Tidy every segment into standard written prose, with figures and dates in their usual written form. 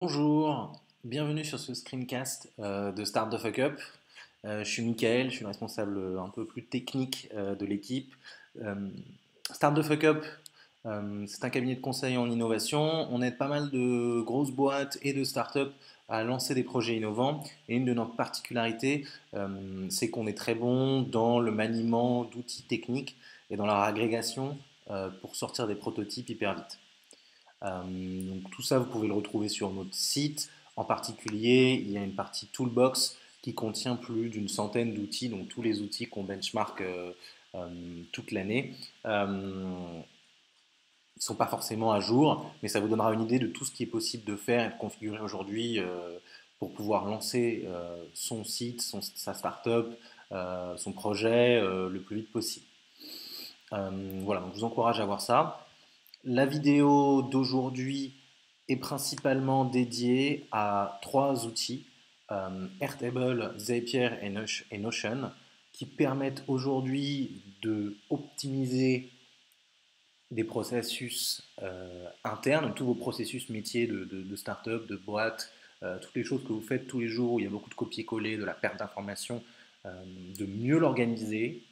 Bonjour, bienvenue sur ce screencast de Start the Fuck Up. Je suis Mickaël, je suis le responsable un peu plus technique de l'équipe. Euh, Start the Fuck Up, c'est un cabinet de conseil en innovation. On aide pas mal de grosses boîtes et de startups à lancer des projets innovants. Et une de nos particularités, c'est qu'on est très bon dans le maniement d'outils techniques et dans leur agrégation pour sortir des prototypes hyper vite. Donc tout ça, vous pouvez le retrouver sur notre site. En particulier, il y a une partie Toolbox qui contient plus d'une centaine d'outils, donc tous les outils qu'on benchmark euh, toute l'année. Ils ne sont pas forcément à jour, mais ça vous donnera une idée de tout ce qui est possible de faire et de configurer aujourd'hui pour pouvoir lancer son site, sa startup, son projet le plus vite possible. Voilà, donc je vous encourage à voir ça. La vidéo d'aujourd'hui est principalement dédiée à trois outils, Airtable, Zapier et Notion, qui permettent aujourd'hui de optimiser des processus internes, tous vos processus métiers de start-up, de boîte, toutes les choses que vous faites tous les jours, où il y a beaucoup de copier-coller, de la perte d'informations, de mieux l'organiser,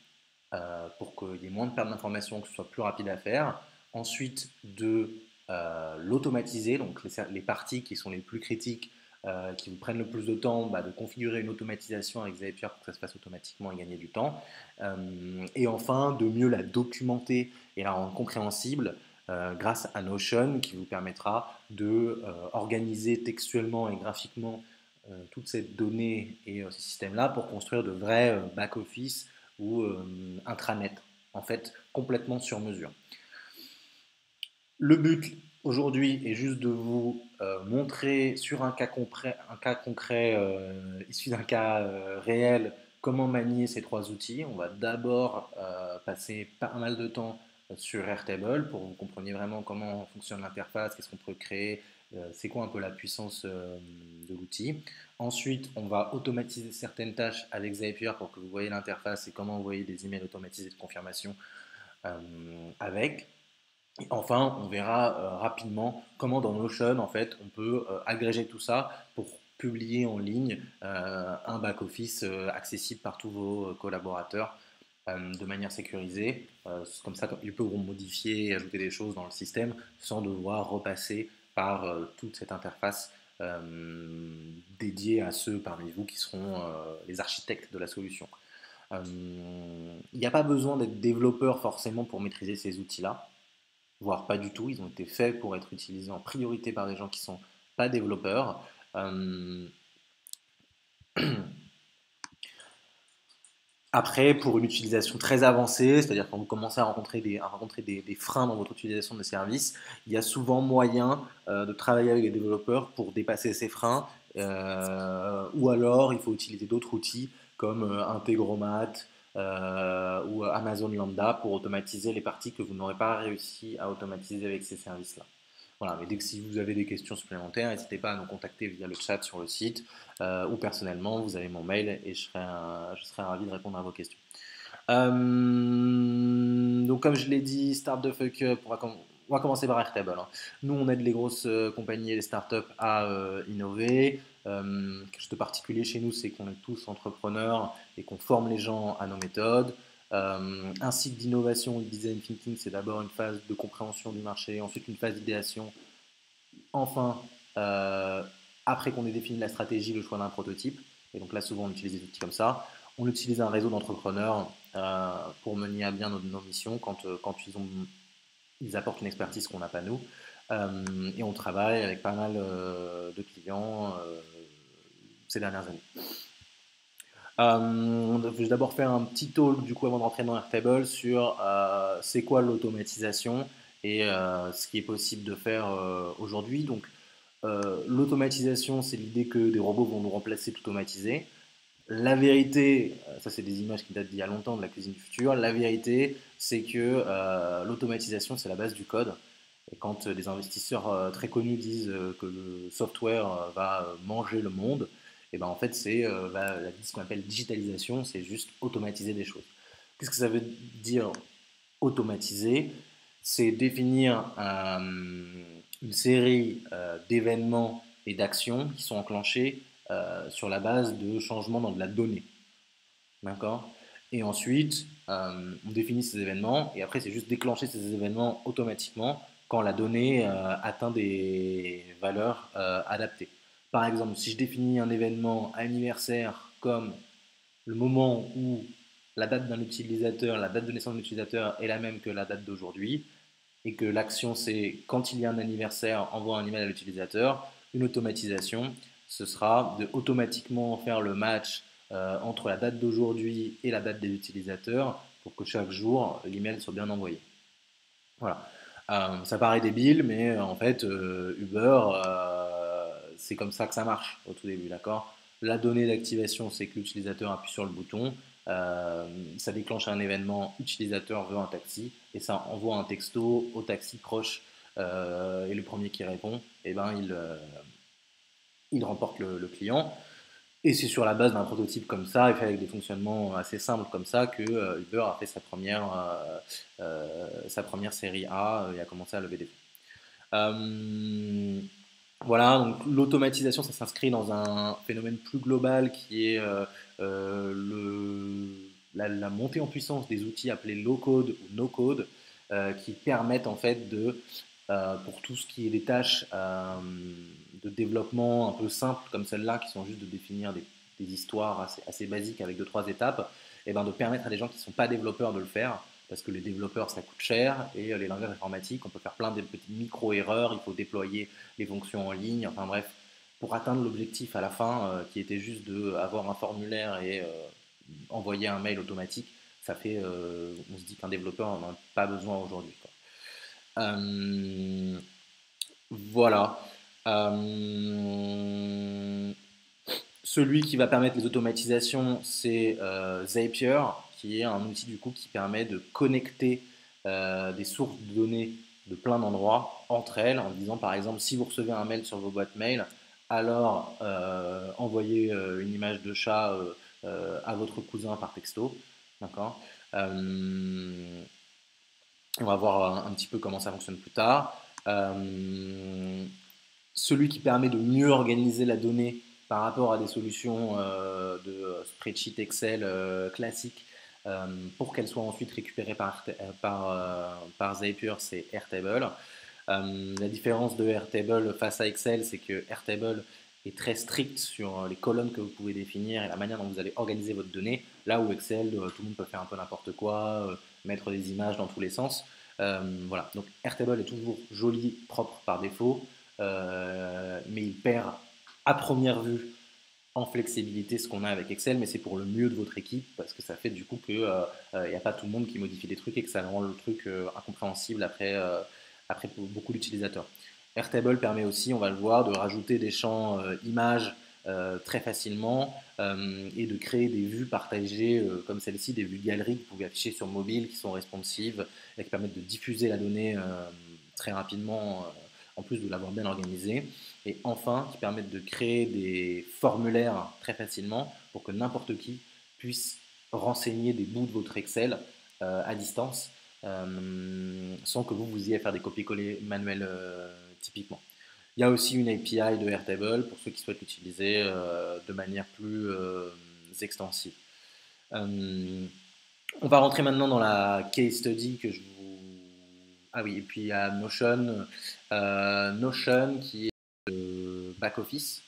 pour qu'il y ait moins de perte d'informations, que ce soit plus rapide à faire. Ensuite, de l'automatiser, donc les parties qui sont les plus critiques, qui vous prennent le plus de temps, de configurer une automatisation avec Zapier pour que ça se fasse automatiquement et gagner du temps. Et enfin, de mieux la documenter et la rendre compréhensible grâce à Notion qui vous permettra de organiser textuellement et graphiquement toutes ces données et ces systèmes-là pour construire de vrais back-office ou intranet, en fait, complètement sur mesure. Le but aujourd'hui est juste de vous montrer sur un cas concret issu d'un cas réel comment manier ces trois outils. On va d'abord passer pas mal de temps sur Airtable pour que vous compreniez vraiment comment fonctionne l'interface, qu'est-ce qu'on peut créer, c'est quoi un peu la puissance de l'outil. Ensuite, on va automatiser certaines tâches avec Zapier pour que vous voyez l'interface et comment envoyer des emails automatisés de confirmation avec. Et enfin, on verra rapidement comment dans Notion, en fait, on peut agréger tout ça pour publier en ligne un back-office accessible par tous vos collaborateurs de manière sécurisée. Comme ça, ils peuvent modifier et ajouter des choses dans le système sans devoir repasser par toute cette interface dédiée à ceux parmi vous qui seront les architectes de la solution. Il n'y a pas besoin d'être développeur forcément pour maîtriser ces outils-là, voire pas du tout. Ils ont été faits pour être utilisés en priorité par des gens qui ne sont pas développeurs. Après, pour une utilisation très avancée, c'est-à-dire quand vous commencez à rencontrer des freins dans votre utilisation de services, il y a souvent moyen de travailler avec des développeurs pour dépasser ces freins, ou alors il faut utiliser d'autres outils comme Integromat ou Amazon Lambda pour automatiser les parties que vous n'aurez pas réussi à automatiser avec ces services-là. Voilà, mais dès que si vous avez des questions supplémentaires, n'hésitez pas à nous contacter via le chat sur le site ou personnellement, vous avez mon mail et je serai ravi de répondre à vos questions. Donc comme je l'ai dit, Start the Fuck Up, on va commencer par Airtable, hein. Nous, on aide les grosses compagnies et les startups à innover. Quelque chose de particulier chez nous, c'est qu'on est tous entrepreneurs et qu'on forme les gens à nos méthodes. Un cycle d'innovation et de design thinking, c'est d'abord une phase de compréhension du marché, ensuite une phase d'idéation, enfin, après qu'on ait défini la stratégie, le choix d'un prototype. Et donc là, souvent, on utilise des outils comme ça. On utilise un réseau d'entrepreneurs pour mener à bien nos missions quand ils apportent une expertise qu'on n'a pas nous. Et on travaille avec pas mal de clients ces dernières années. Je vais d'abord faire un petit talk du coup avant de rentrer dans Airtable sur c'est quoi l'automatisation et ce qui est possible de faire aujourd'hui. Donc l'automatisation, c'est l'idée que des robots vont nous remplacer tout automatisé. La vérité, ça c'est des images qui datent d'il y a longtemps de la cuisine du futur, la vérité c'est que l'automatisation c'est la base du code. Et quand des investisseurs très connus disent que le software va manger le monde, et ben en fait c'est ce qu'on appelle digitalisation, c'est juste automatiser des choses. Qu'est-ce que ça veut dire automatiser? C'est définir une série d'événements et d'actions qui sont enclenchées sur la base de changements dans de la donnée. D'accord? Et ensuite, on définit ces événements et après, c'est juste déclencher ces événements automatiquement quand la donnée atteint des valeurs adaptées. Par exemple, si je définis un événement anniversaire comme le moment où la date d'un utilisateur, la date de naissance de l'utilisateur est la même que la date d'aujourd'hui, et que l'action c'est quand il y a un anniversaire, envoie un email à l'utilisateur, une automatisation, ce sera de automatiquement faire le match entre la date d'aujourd'hui et la date des utilisateurs pour que chaque jour l'email soit bien envoyé. Voilà. Ça paraît débile, mais en fait, Uber, c'est comme ça que ça marche au tout début, d'accord? La donnée d'activation, c'est que l'utilisateur appuie sur le bouton, ça déclenche un événement, utilisateur veut un taxi, et ça envoie un texto au taxi proche, et le premier qui répond, eh ben, il remporte le client. Et c'est sur la base d'un prototype comme ça, et fait avec des fonctionnements assez simples comme ça, que Uber a fait sa première série A et a commencé à lever des fonds. Voilà, donc l'automatisation, ça s'inscrit dans un phénomène plus global qui est la montée en puissance des outils appelés low-code ou no-code, qui permettent en fait pour tout ce qui est des tâches de développement un peu simples comme celle-là, qui sont juste de définir des histoires assez basiques avec 2-3 étapes, et ben de permettre à des gens qui ne sont pas développeurs de le faire, parce que les développeurs ça coûte cher, et les langages informatiques, on peut faire plein de petites micro-erreurs, il faut déployer les fonctions en ligne, enfin bref, pour atteindre l'objectif à la fin, qui était juste d'avoir un formulaire et envoyer un mail automatique, ça fait, on se dit qu'un développeur n'en a pas besoin aujourd'hui. Voilà. Celui qui va permettre les automatisations, c'est Zapier, qui est un outil du coup qui permet de connecter des sources de données de plein d'endroits entre elles, en disant par exemple si vous recevez un mail sur vos boîtes mail, alors envoyez une image de chat à votre cousin par texto. D'accord. On va voir un petit peu comment ça fonctionne plus tard. Celui qui permet de mieux organiser la donnée par rapport à des solutions de spreadsheet Excel classiques pour qu'elles soient ensuite récupérées par Zapier, c'est Airtable. La différence de Airtable face à Excel, c'est que Airtable est très strict sur les colonnes que vous pouvez définir et la manière dont vous allez organiser votre donnée, là où Excel, tout le monde peut faire un peu n'importe quoi, mettre des images dans tous les sens. Voilà, donc Airtable est toujours joli, propre par défaut, mais il perd à première vue en flexibilité ce qu'on a avec Excel, mais c'est pour le mieux de votre équipe parce que ça fait du coup qu'il n'y a pas tout le monde qui modifie des trucs et que ça rend le truc incompréhensible après pour beaucoup d'utilisateurs. Airtable permet aussi, on va le voir, de rajouter des champs images très facilement et de créer des vues partagées comme celle-ci, des vues galeries que vous pouvez afficher sur mobile qui sont responsives et qui permettent de diffuser la donnée très rapidement en plus de l'avoir bien organisée. Et enfin, qui permettent de créer des formulaires très facilement pour que n'importe qui puisse renseigner des bouts de votre Excel à distance sans que vous ayez à faire des copier-coller manuels typiquement. Il y a aussi une API de Airtable pour ceux qui souhaitent l'utiliser de manière plus extensive. On va rentrer maintenant dans la case study que je vous... Ah oui, et puis il y a Notion, Notion qui est back-office,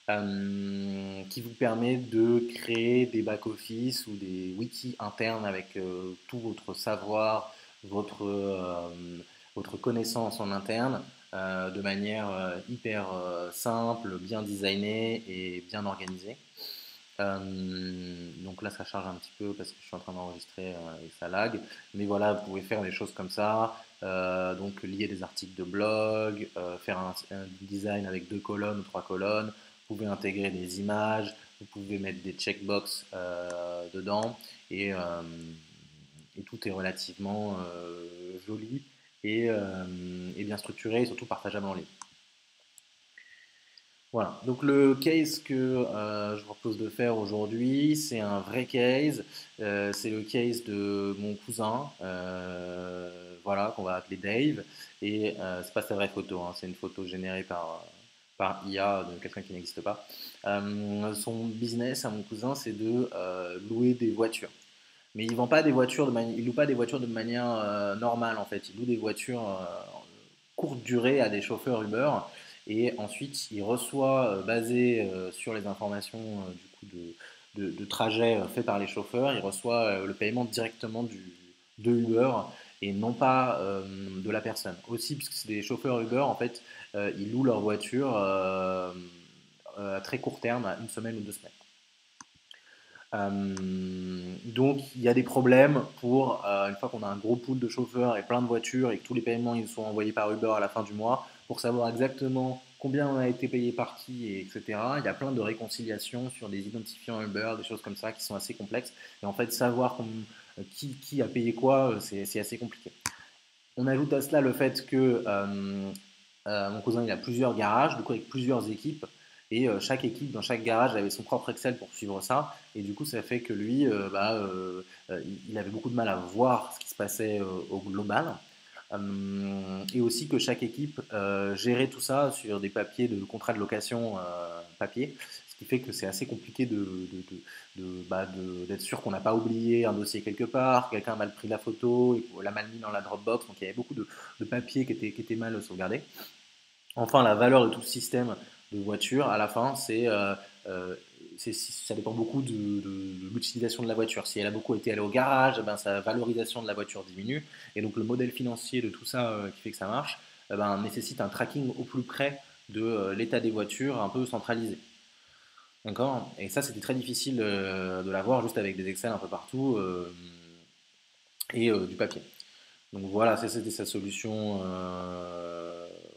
qui vous permet de créer des back-office ou des wikis internes avec tout votre savoir, votre connaissance en interne de manière hyper simple, bien designée et bien organisée. Donc là, ça charge un petit peu parce que je suis en train d'enregistrer et ça lag. Mais voilà, vous pouvez faire des choses comme ça. Donc lier des articles de blog, faire un design avec 2 colonnes ou 3 colonnes. Vous pouvez intégrer des images, vous pouvez mettre des checkbox dedans et tout est relativement joli et bien structuré et surtout partageable en ligne. Voilà, donc le case que je vous propose de faire aujourd'hui, c'est un vrai case. C'est le case de mon cousin, voilà, qu'on va appeler Dave. Et c'est pas sa vraie photo, hein, c'est une photo générée par IA de quelqu'un qui n'existe pas. Son business à mon cousin, c'est de louer des voitures. Mais il vend pas des voitures il loue pas des voitures de manière normale en fait. Il loue des voitures courte durée à des chauffeurs Uber et ensuite il reçoit, basé sur les informations du coup de trajet fait par les chauffeurs, il reçoit le paiement directement de Uber et non pas de la personne. Aussi, puisque c'est des chauffeurs Uber, en fait, ils louent leur voiture à très court terme, à une semaine ou 2 semaines. Donc il y a des problèmes pour, une fois qu'on a un gros pool de chauffeurs et plein de voitures et que tous les paiements ils sont envoyés par Uber à la fin du mois, pour savoir exactement combien on a été payé par qui, et etc. Il y a plein de réconciliations sur des identifiants Uber, des choses comme ça qui sont assez complexes. Et en fait, savoir qui a payé quoi, c'est assez compliqué. On ajoute à cela le fait que mon cousin il a plusieurs garages, du coup avec plusieurs équipes, et chaque équipe dans chaque garage avait son propre Excel pour suivre ça, et du coup ça fait que lui, il avait beaucoup de mal à voir ce qui se passait au global. Et aussi que chaque équipe gérait tout ça sur des papiers de contrat de location papier, ce qui fait que c'est assez compliqué d'être sûr qu'on n'a pas oublié un dossier quelque part, quelqu'un a mal pris la photo, et l'a mal mis dans la Dropbox, donc il y avait beaucoup de papiers qui étaient mal sauvegardés. Enfin, la valeur de tout le système de voiture, à la fin, ça dépend beaucoup de l'utilisation de la voiture. Si elle a beaucoup été allée au garage, eh ben, sa valorisation de la voiture diminue. Et donc, le modèle financier de tout ça qui fait que ça marche nécessite un tracking au plus près de l'état des voitures, un peu centralisé. D'accord. Et ça, c'était très difficile de l'avoir juste avec des Excel un peu partout et du papier. Donc voilà, ça c'était sa solution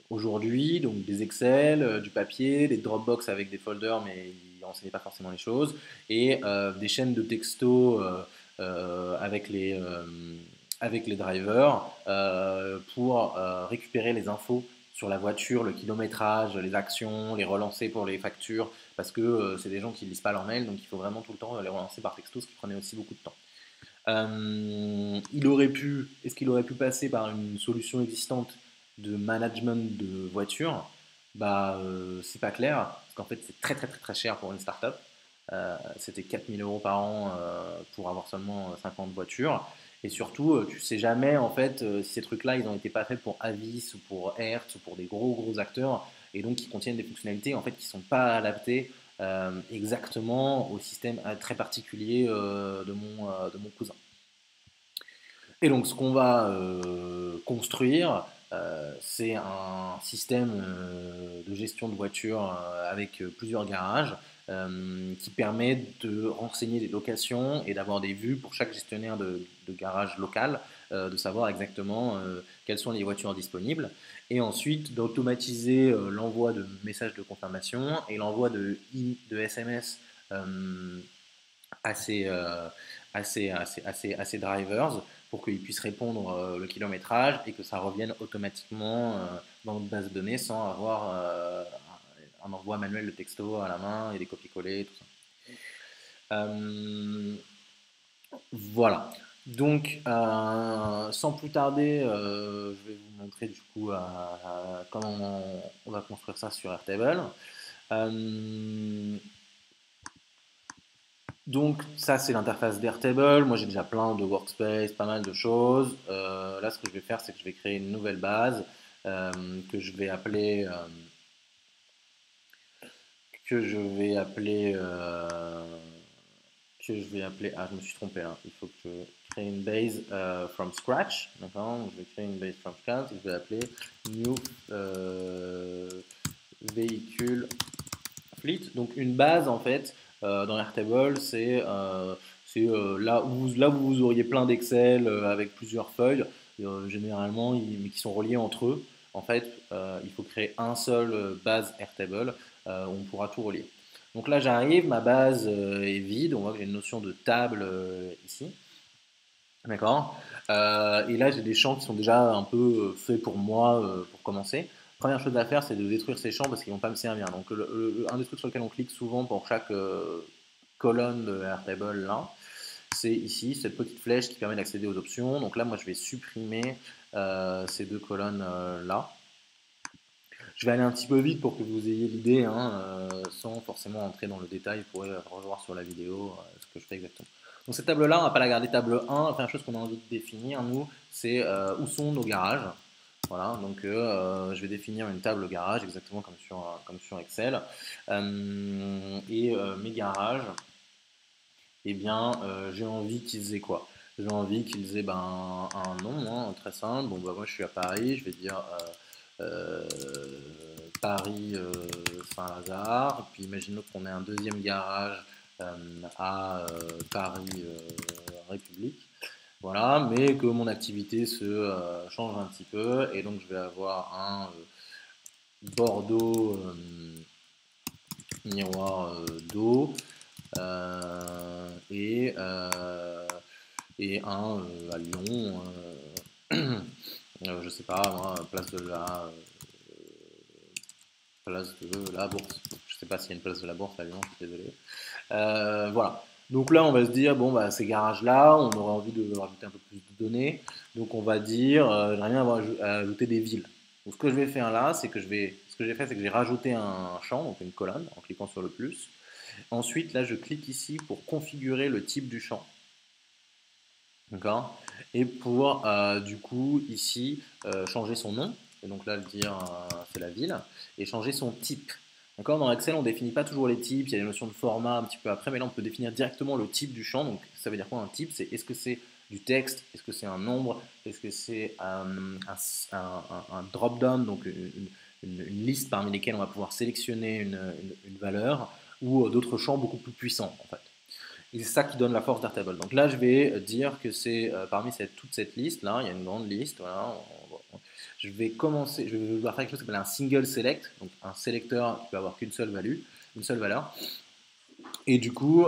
aujourd'hui. Donc des Excel, du papier, des Dropbox avec des folders, mais il n'enseignait pas forcément les choses, et des chaînes de texto avec les drivers pour récupérer les infos sur la voiture, le kilométrage, les actions, les relancer pour les factures, parce que c'est des gens qui ne lisent pas leur mail, donc il faut vraiment tout le temps les relancer par texto, ce qui prenait aussi beaucoup de temps. Est-ce qu'il aurait pu passer par une solution existante de management de voitures? C'est pas clair, parce qu'en fait c'est très très très très cher pour une startup. C'était 4 000 € par an pour avoir seulement 50 voitures. Et surtout, tu sais jamais en fait si ces trucs-là ils ont été pas faits pour Avis ou pour Hertz ou pour des gros gros acteurs, et donc qui contiennent des fonctionnalités en fait qui sont pas adaptées exactement au système très particulier de mon cousin. Et donc, ce qu'on va construire, c'est un système de gestion de voitures avec plusieurs garages qui permet de renseigner les locations et d'avoir des vues pour chaque gestionnaire de garage local, de savoir exactement quelles sont les voitures disponibles, et ensuite d'automatiser l'envoi de messages de confirmation et l'envoi de SMS euh, à ces drivers pour qu'ils puissent répondre le kilométrage et que ça revienne automatiquement dans notre base de données sans avoir un envoi manuel de texto à la main et des copier-coller, tout ça. Euh, voilà. Donc, sans plus tarder, je vais vous montrer du coup comment on va construire ça sur Airtable. Donc ça c'est l'interface d'Airtable. Moi j'ai déjà plein de workspace, pas mal de choses. Là ce que je vais faire c'est que je vais créer une nouvelle base euh, que je vais appeler que je vais appeler je me suis trompé là. Il faut que je crée une base from scratch. D'accord. Donc, je vais créer une base from scratch et je vais appeler new véhicule fleet. Donc une base en fait dans Airtable, c'est là où vous auriez plein d'Excel avec plusieurs feuilles, généralement, mais qui sont reliés entre eux. En fait, il faut créer un seul base Airtable où on pourra tout relier. Donc là, j'arrive, ma base est vide. On voit que j'ai une notion de table ici. D'accord. Et là, j'ai des champs qui sont déjà un peu faits pour moi pour commencer. Première chose à faire, c'est de détruire ces champs parce qu'ils ne vont pas me servir. Donc, un des trucs sur lequel on clique souvent pour chaque colonne de Airtable, là, c'est ici, cette petite flèche qui permet d'accéder aux options. Donc là, moi, je vais supprimer ces deux colonnes là. Je vais aller un petit peu vite pour que vous ayez l'idée, hein, sans forcément entrer dans le détail. Vous pourrez revoir sur la vidéo ce que je fais exactement. Donc cette table-là, on ne va pas la garder table 1. La première chose qu'on a envie de définir, nous, c'est où sont nos garages. Voilà, donc je vais définir une table garage exactement comme sur Excel. Mes garages, eh bien, j'ai envie qu'ils aient quoi? J'ai envie qu'ils aient un nom, hein, très simple. Bon, bah, moi, je suis à Paris, je vais dire euh, Paris Saint-Lazare. Puis imaginons qu'on ait un deuxième garage à Paris République. Voilà, mais que mon activité se change un petit peu. Et donc, je vais avoir un Bordeaux miroir d'eau. Et un à Lyon, je sais pas, moi, place de la Bourse. Je sais pas s'il y a une place de la Bourse à Lyon, je suis désolé. Voilà. Donc là, on va se dire, bon, bah, ces garages-là, on aurait envie de rajouter un peu plus de données. Donc on va dire, j'aimerais bien ajouter des villes. Donc ce que je vais faire là, c'est que ce que j'ai fait, c'est que j'ai rajouté un champ, donc une colonne, en cliquant sur le plus. Ensuite, là, je clique ici pour configurer le type du champ. D'accord. Et pour, du coup, ici, changer son nom. Et donc là, le dire, c'est la ville. Et changer son type. D'accord. Dans Excel, on ne définit pas toujours les types. Il y a des notions de format un petit peu après. Mais là, on peut définir directement le type du champ. Donc, ça veut dire quoi un type? C'est est-ce que c'est du texte? Est-ce que c'est un nombre? Est-ce que c'est un drop-down? Donc, une liste parmi lesquelles on va pouvoir sélectionner une valeur. Ou d'autres champs beaucoup plus puissants, en fait. Et c'est ça qui donne la force d'Airtable. Donc là, je vais dire que c'est parmi toute cette liste-là, il y a une grande liste. Voilà, je vais commencer, je vais faire quelque chose qui s'appelle un single select, donc un sélecteur qui peut avoir qu'une seule valeur. Et du coup,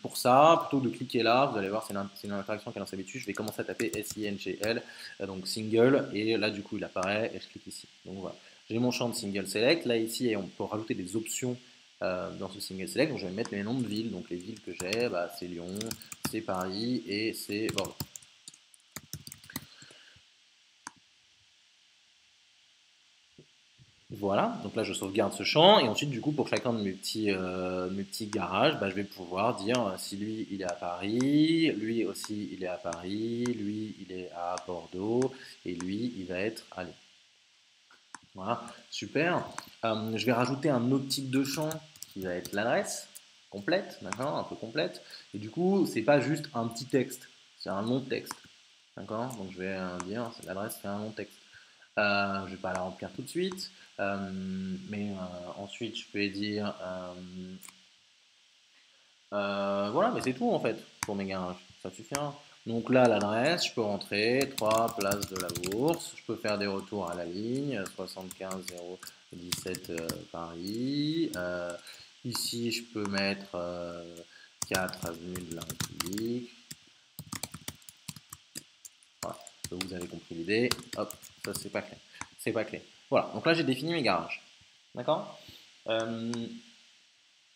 pour ça, plutôt que de cliquer là, vous allez voir, c'est une interaction qui est dans habitude. Je vais commencer à taper SINGL, donc single, et là, du coup, il apparaît et je clique ici. Donc voilà, j'ai mon champ de single select. Là, ici, on peut rajouter des options dans ce single select. Donc je vais mettre les noms de villes. Donc les villes que j'ai, bah, c'est Lyon, c'est Paris et c'est Bordeaux. Voilà, donc là je sauvegarde ce champ et ensuite du coup pour chacun de mes petits garages, bah, je vais pouvoir dire si lui il est à Paris, lui aussi il est à Paris, lui il est à Bordeaux et lui il va être à Lyon. Voilà, super. Je vais rajouter un autre type de champ qui va être l'adresse complète, d'accord, un peu complète. Et du coup c'est pas juste un petit texte, c'est un long texte, d'accord. Donc je vais dire l'adresse c'est un long texte. Je ne vais pas la remplir tout de suite, mais ensuite je peux dire voilà, mais c'est tout en fait pour mes garages, ça suffira. Donc là, l'adresse, je peux rentrer 3 place de la Bourse, je peux faire des retours à la ligne 75 017 Paris. Ici, je peux mettre 4 avenue de la République. Voilà, vous avez compris l'idée. Hop, ça c'est pas clair. C'est pas clair. Voilà, donc là j'ai défini mes garages. D'accord.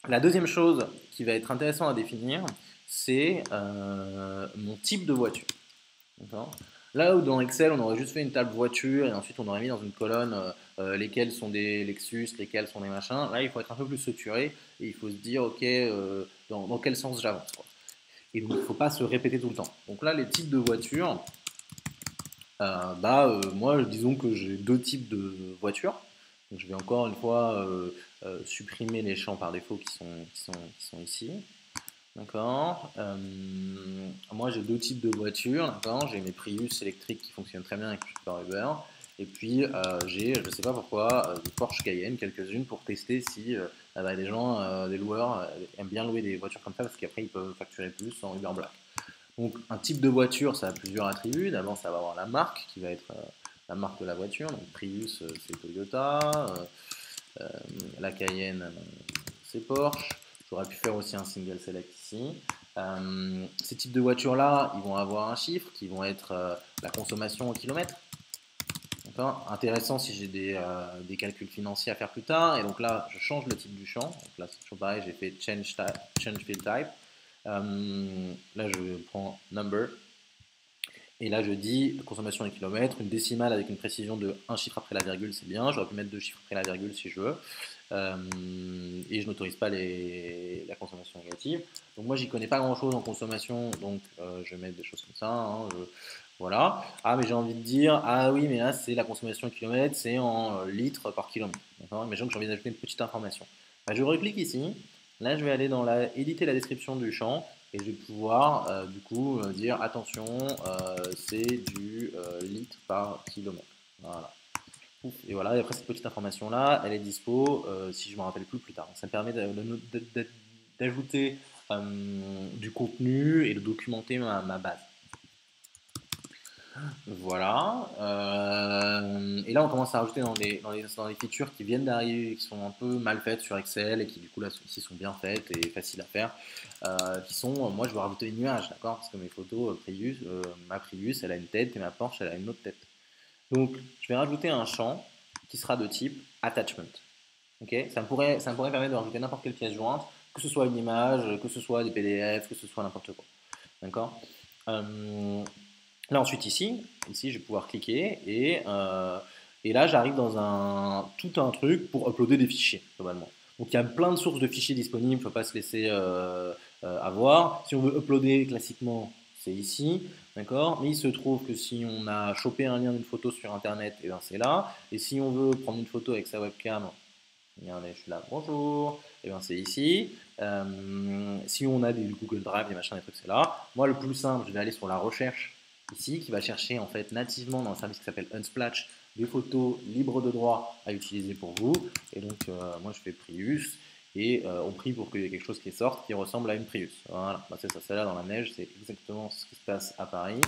La deuxième chose qui va être intéressant à définir, c'est mon type de voiture. Là où dans Excel, on aurait juste fait une table voiture et ensuite on aurait mis dans une colonne lesquels sont des Lexus, lesquels sont des machins. Là, il faut être un peu plus structuré et il faut se dire, ok, dans quel sens j'avance. Et donc, il ne faut pas se répéter tout le temps. Donc là, les types de voitures, moi, disons que j'ai deux types de voitures. Donc, je vais encore une fois supprimer les champs par défaut qui sont ici. D'accord. Moi, j'ai deux types de voitures. D'accord. J'ai mes Prius électriques qui fonctionnent très bien avec Super Uber. Et puis, j'ai, je ne sais pas pourquoi, des Porsche Cayenne, quelques-unes, pour tester si des gens, des loueurs, aiment bien louer des voitures comme ça, parce qu'après, ils peuvent facturer plus en Uber Black. Donc, un type de voiture, ça a plusieurs attributs. D'abord, ça va avoir la marque, qui va être la marque de la voiture. Donc, Prius, c'est Toyota. La Cayenne, c'est Porsche. J'aurais pu faire aussi un single select ici. Ces types de voitures-là, ils vont avoir un chiffre qui vont être la consommation au kilomètre. Intéressant si j'ai des calculs financiers à faire plus tard. Et donc là, je change le type du champ. Donc là, c'est toujours pareil, j'ai fait change field type. Là, je prends number. Et là, je dis consommation en kilomètres, une décimale avec une précision de un chiffre après la virgule, c'est bien. J'aurais pu mettre deux chiffres après la virgule si je veux. Et je n'autorise pas la consommation négative. Donc moi, j'y connais pas grand-chose en consommation, donc je vais mettre des choses comme ça. Hein, voilà. Ah, mais j'ai envie de dire, ah oui, mais là, c'est la consommation en kilomètres, c'est en litres par kilomètre. D'accord. Mais j'ai envie d'ajouter une petite information. Bah, je reclique ici. Là, je vais aller dans éditer la description du champ et je vais pouvoir du coup dire attention, c'est du litre par kilomètre. Voilà. Et voilà, et après cette petite information là, elle est dispo si je me rappelle plus tard. Ça me permet d'ajouter du contenu et de documenter ma base. Voilà. Et là, on commence à rajouter dans les features qui viennent d'arriver, qui sont un peu mal faites sur Excel et qui, du coup, là, ici sont bien faites et faciles à faire. Qui sont, moi, je veux rajouter les nuages, d'accord? Parce que mes photos, Prius, ma Prius, elle a une tête et ma Porsche, elle a une autre tête. Donc, je vais rajouter un champ qui sera de type attachment. Okay, ça me pourrait permettre de rajouter n'importe quelle pièce jointe, que ce soit une image, que ce soit des PDF, que ce soit n'importe quoi. D'accord. Là ensuite ici, je vais pouvoir cliquer et là j'arrive dans tout un truc pour uploader des fichiers globalement. Donc il y a plein de sources de fichiers disponibles, il ne faut pas se laisser avoir. Si on veut uploader classiquement, c'est ici, d'accord. Mais il se trouve que si on a chopé un lien d'une photo sur internet, et ben c'est là. Et si on veut prendre une photo avec sa webcam, regardez, je suis là, bonjour, et bien c'est ici. Si on a des Google Drive, des machins, des trucs, c'est là. Moi, le plus simple, je vais aller sur la recherche ici, qui va chercher en fait nativement dans un service qui s'appelle Unsplash des photos libres de droit à utiliser pour vous. Et donc, moi, je fais Prius et on prie pour qu'il y ait quelque chose qui sorte qui ressemble à une Prius. Voilà, bah, c'est ça, c'est là dans la neige, c'est exactement ce qui se passe à Paris.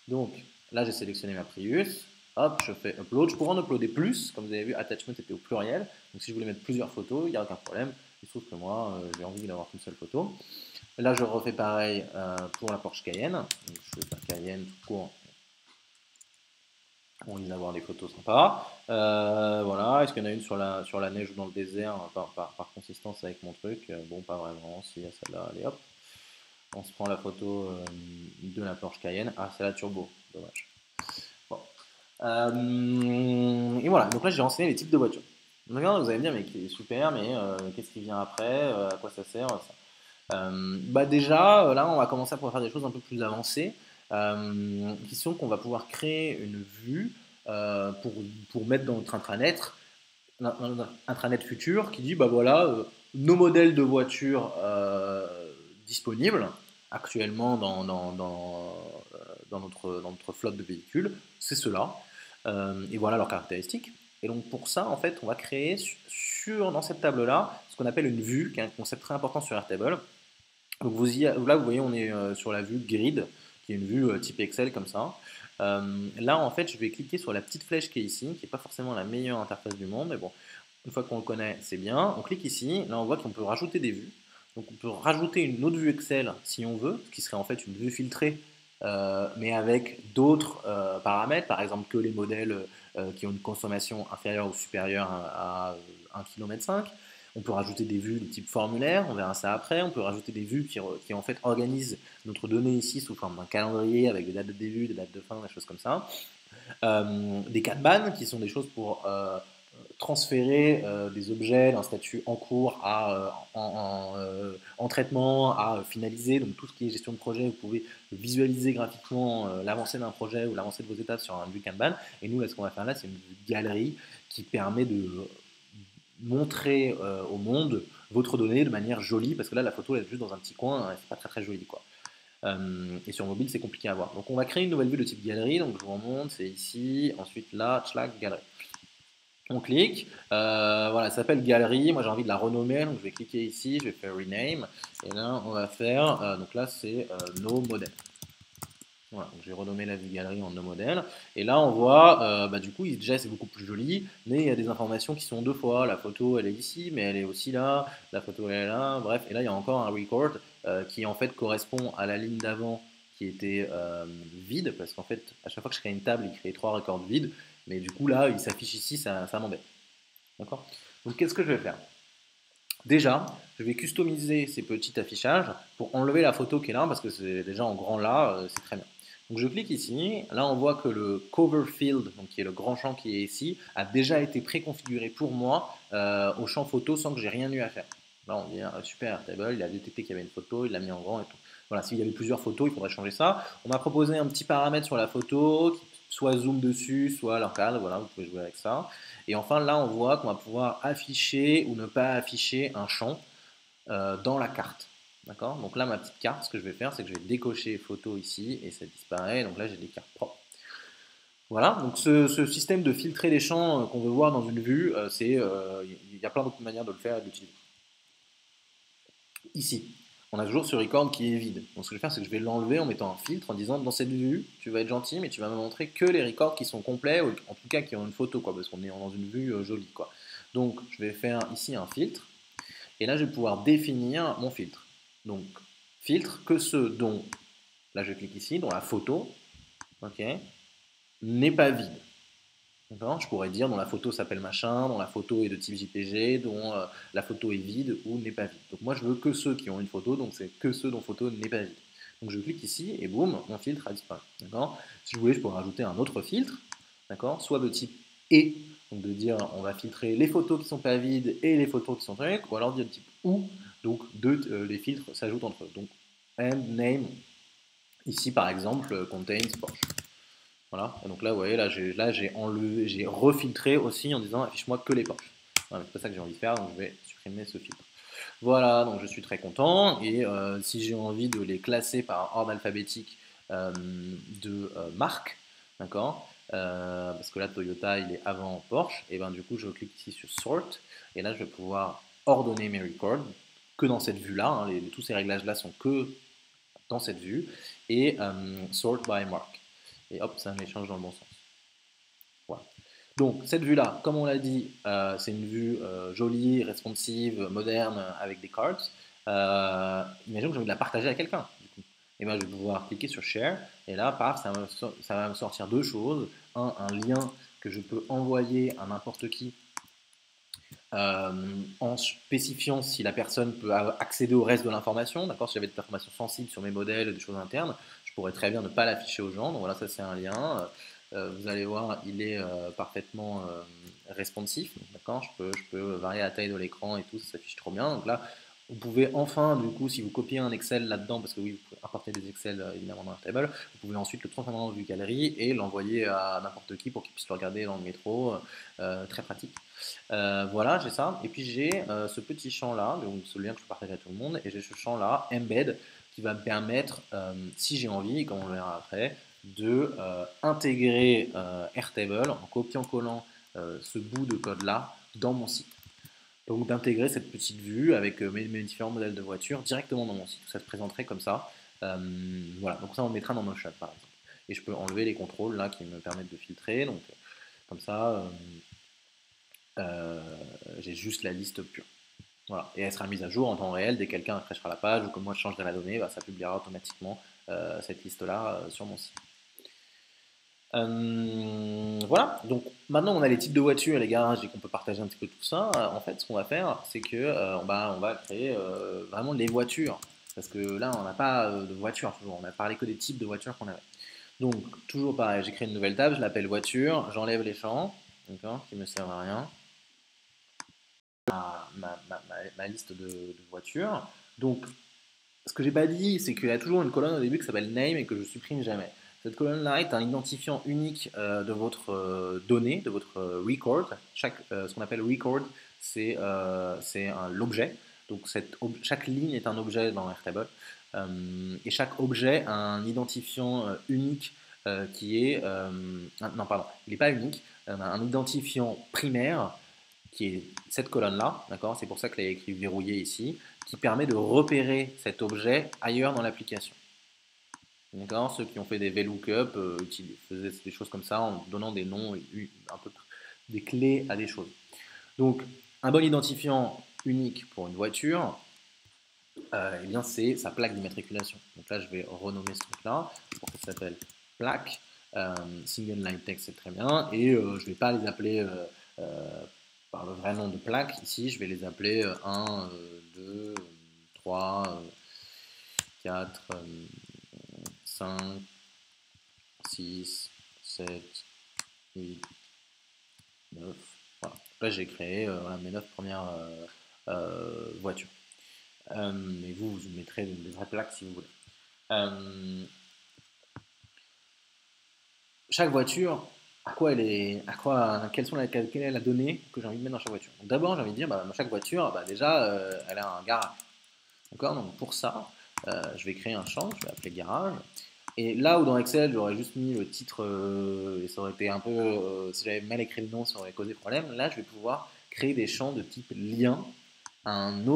Donc, là, j'ai sélectionné ma Prius. Hop, je fais upload. Je pourrais en uploader plus. Comme vous avez vu, attachment était au pluriel. Donc si je voulais mettre plusieurs photos, il n'y a aucun problème. Il se trouve que moi, j'ai envie d'avoir qu'une seule photo. Là, je refais pareil pour la Porsche Cayenne. Donc, je fais la Cayenne tout court. On va avoir des photos sympas. Voilà. Est-ce qu'il y en a une sur la neige ou dans le désert par consistance avec mon truc? Bon, pas vraiment. Si, il y a celle-là. Allez, hop. On se prend la photo de la Porsche Cayenne. Ah, c'est la turbo. Dommage. Bon. Et voilà, donc là j'ai renseigné les types de voitures. Donc là, vous allez me dire, mais super, mais qu'est-ce qui vient après, à quoi ça sert ça. Bah déjà, là on va commencer à pouvoir faire des choses un peu plus avancées, qui sont qu'on va pouvoir créer une vue pour mettre dans notre intranet, futur qui dit, bah voilà, nos modèles de voitures disponibles actuellement dans notre flotte de véhicules, c'est cela. Et voilà leurs caractéristiques. Et donc pour ça, en fait, on va créer dans cette table-là ce qu'on appelle une vue, qui est un concept très important sur Airtable. Donc là, vous voyez, on est sur la vue grid, qui est une vue type Excel comme ça. Là, en fait, je vais cliquer sur la petite flèche qui est ici, qui n'est pas forcément la meilleure interface du monde, mais bon, une fois qu'on le connaît, c'est bien. On clique ici, là on voit qu'on peut rajouter des vues. Donc on peut rajouter une autre vue Excel si on veut, ce qui serait en fait une vue filtrée, mais avec d'autres paramètres, par exemple que les modèles qui ont une consommation inférieure ou supérieure à 1,5 km. On peut rajouter des vues de type formulaire, on verra ça après. On peut rajouter des vues qui en fait organisent notre donnée ici sous forme d'un calendrier avec des dates de début, des dates de fin, des choses comme ça. Des Kanban qui sont des choses pour transférer des objets d'un statut en cours en traitement à finaliser. Donc tout ce qui est gestion de projet, vous pouvez visualiser graphiquement l'avancée d'un projet ou l'avancée de vos étapes sur un vue Kanban. Et nous, là, ce qu'on va faire là, c'est une galerie qui permet de montrer au monde votre donnée de manière jolie, parce que là, la photo, elle est juste dans un petit coin, c'est pas très très joli, quoi. Et sur mobile, c'est compliqué à voir. Donc on va créer une nouvelle vue de type galerie. Donc je vous remonte, c'est ici. Ensuite là, tchlac, galerie. On clique. Voilà, ça s'appelle galerie. Moi j'ai envie de la renommer. Donc je vais cliquer ici, je vais faire rename. Et là, on va faire. Donc là, c'est nos modèles. Voilà, donc j'ai renommé la vue galerie en nos modèles. Et là, on voit, bah, du coup, déjà, c'est beaucoup plus joli, mais il y a des informations qui sont deux fois. La photo, elle est ici, mais elle est aussi là. La photo, elle est là. Bref, et là, il y a encore un record qui, en fait, correspond à la ligne d'avant qui était vide, parce qu'en fait, à chaque fois que je crée une table, il crée trois records vides. Mais du coup, là, il s'affiche ici, ça m'embête. D'accord. Donc, qu'est-ce que je vais faire? Déjà, je vais customiser ces petits affichages pour enlever la photo qui est là, parce que c'est déjà en grand là, c'est très bien. Donc je clique ici, là on voit que le cover field, donc qui est le grand champ qui est ici, a déjà été préconfiguré pour moi au champ photo sans que j'ai rien eu à faire. Là on dit super Airtable, il a détecté qu'il y avait une photo, il l'a mis en grand et tout. Voilà, s'il y avait plusieurs photos, il faudrait changer ça. On m'a proposé un petit paramètre sur la photo, soit zoom dessus, soit l'encadre, voilà, vous pouvez jouer avec ça. Et enfin là on voit qu'on va pouvoir afficher ou ne pas afficher un champ dans la carte. D'accord. Donc là, ma petite carte, ce que je vais faire, c'est que je vais décocher photo ici et ça disparaît. Donc là, j'ai des cartes propres. Voilà, donc ce système de filtrer les champs qu'on veut voir dans une vue, il y a plein d'autres manières de le faire et de l'utiliser. Ici, on a toujours ce record qui est vide. Donc ce que je vais faire, c'est que je vais l'enlever en mettant un filtre en disant dans cette vue, tu vas être gentil, mais tu vas me montrer que les records qui sont complets, ou en tout cas qui ont une photo, quoi, parce qu'on est dans une vue jolie, quoi. Donc je vais faire ici un filtre. Et là, je vais pouvoir définir mon filtre. Donc, filtre que ceux dont, là je clique ici, dont la photo, ok, n'est pas vide. Je pourrais dire dont la photo s'appelle machin, dont la photo est de type JPG, dont la photo est vide ou n'est pas vide. Donc moi je veux que ceux qui ont une photo, donc c'est que ceux dont photo n'est pas vide. Donc je clique ici et boum, mon filtre a disparu. Si je voulais, je pourrais rajouter un autre filtre, soit de type et, donc de dire on va filtrer les photos qui ne sont pas vides et les photos qui sont trucs, ou alors dire de type ou, donc les filtres s'ajoutent entre eux. Donc and name, ici par exemple, contains Porsche. Voilà, et donc là, vous voyez, là j'ai enlevé, j'ai refiltré aussi en disant affiche-moi que les Porsche. Voilà, c'est pas ça que j'ai envie de faire, donc je vais supprimer ce filtre. Voilà, donc je suis très content, et si j'ai envie de les classer par ordre alphabétique de marque, d'accord, parce que là Toyota il est avant Porsche, et ben du coup je clique ici sur Sort, et là je vais pouvoir ordonner mes records que dans cette vue-là, hein, tous ces réglages-là sont que dans cette vue, et Sort by Mark. Et hop, ça me les change dans le bon sens. Voilà. Donc cette vue-là, comme on l'a dit, c'est une vue jolie, responsive, moderne, avec des cards. Imaginons que j'ai envie de la partager à quelqu'un. Et ben, je vais pouvoir cliquer sur Share, et là, paf, ça va me sortir deux choses. Un lien que je peux envoyer à n'importe qui en spécifiant si la personne peut accéder au reste de l'information. D'accord, si j'avais des informations sensibles sur mes modèles, des choses internes, je pourrais très bien ne pas l'afficher aux gens. Donc voilà, ça c'est un lien. Vous allez voir, il est parfaitement responsif. D'accord, je peux varier la taille de l'écran et tout, ça s'affiche trop bien. Donc là, vous pouvez enfin, du coup, si vous copiez un Excel là-dedans, parce que oui, vous pouvez importer des Excel évidemment dans Airtable, vous pouvez ensuite le transformer dans une galerie et l'envoyer à n'importe qui pour qu'il puisse le regarder dans le métro. Très pratique. Voilà, j'ai ça. Et puis j'ai ce petit champ-là, donc ce lien que je peux partager à tout le monde, et j'ai ce champ-là, embed, qui va me permettre, si j'ai envie, comme on le verra après, de intégrer Airtable en copiant-collant ce bout de code-là dans mon site. Donc d'intégrer cette petite vue avec mes différents modèles de voitures directement dans mon site. Ça se présenterait comme ça. Voilà, donc ça on le mettra dans Notion par exemple. Et je peux enlever les contrôles là qui me permettent de filtrer. Donc comme ça, j'ai juste la liste pure. Voilà. Et elle sera mise à jour en temps réel dès que quelqu'un crachera la page ou que moi je changerai la donnée, bah, ça publiera automatiquement cette liste-là sur mon site. Voilà, donc maintenant on a les types de voitures, les garages et qu'on peut partager un petit peu tout ça. En fait, ce qu'on va faire, c'est que on va créer vraiment les voitures. Parce que là, on n'a pas de voiture toujours, on a parlé que des types de voitures qu'on avait. Donc, toujours pareil, j'ai créé une nouvelle table, je l'appelle voiture, j'enlève les champs, qui ne me servent à rien. Ma liste de voitures. Donc, ce que j'ai pas dit, c'est qu'il y a toujours une colonne au début qui s'appelle name et que je supprime jamais. Cette colonne-là est un identifiant unique de votre donnée, de votre record. Ce qu'on appelle record, c'est l'objet. Donc chaque ligne est un objet dans Airtable. Et chaque objet a un identifiant unique qui est... non, pardon, il n'est pas unique. Un identifiant primaire qui est cette colonne-là, d'accord? C'est pour ça qu'il est écrit verrouillé ici, qui permet de repérer cet objet ailleurs dans l'application. D'accord? Ceux qui ont fait des VLOOKUP faisaient des choses comme ça en donnant des noms, un peu des clés à des choses. Donc, un bon identifiant unique pour une voiture, eh bien c'est sa plaque d'immatriculation. Donc là, je vais renommer ce truc-là, pour que ça s'appelle plaque. Single line text, c'est très bien. Et je ne vais pas les appeler par le vrai nom de plaque. Ici, je vais les appeler 1, 2, 3, 4, 5, 6, 7, 8, 9. Voilà. Là, j'ai créé voilà, mes 9 premières voitures. Et vous mettrez des vraies plaques si vous voulez. Chaque voiture, quelle est la donnée que j'ai envie de mettre dans chaque voiture. D'abord, j'ai envie de dire, dans chaque voiture, déjà, elle a un garage. D'accord. Donc pour ça, je vais créer un champ, je vais l'appeler garage. Et là où dans Excel, j'aurais juste mis le titre, et ça aurait été un peu, si j'avais mal écrit le nom, ça aurait causé problème. Là, je vais pouvoir créer des champs de type lien à une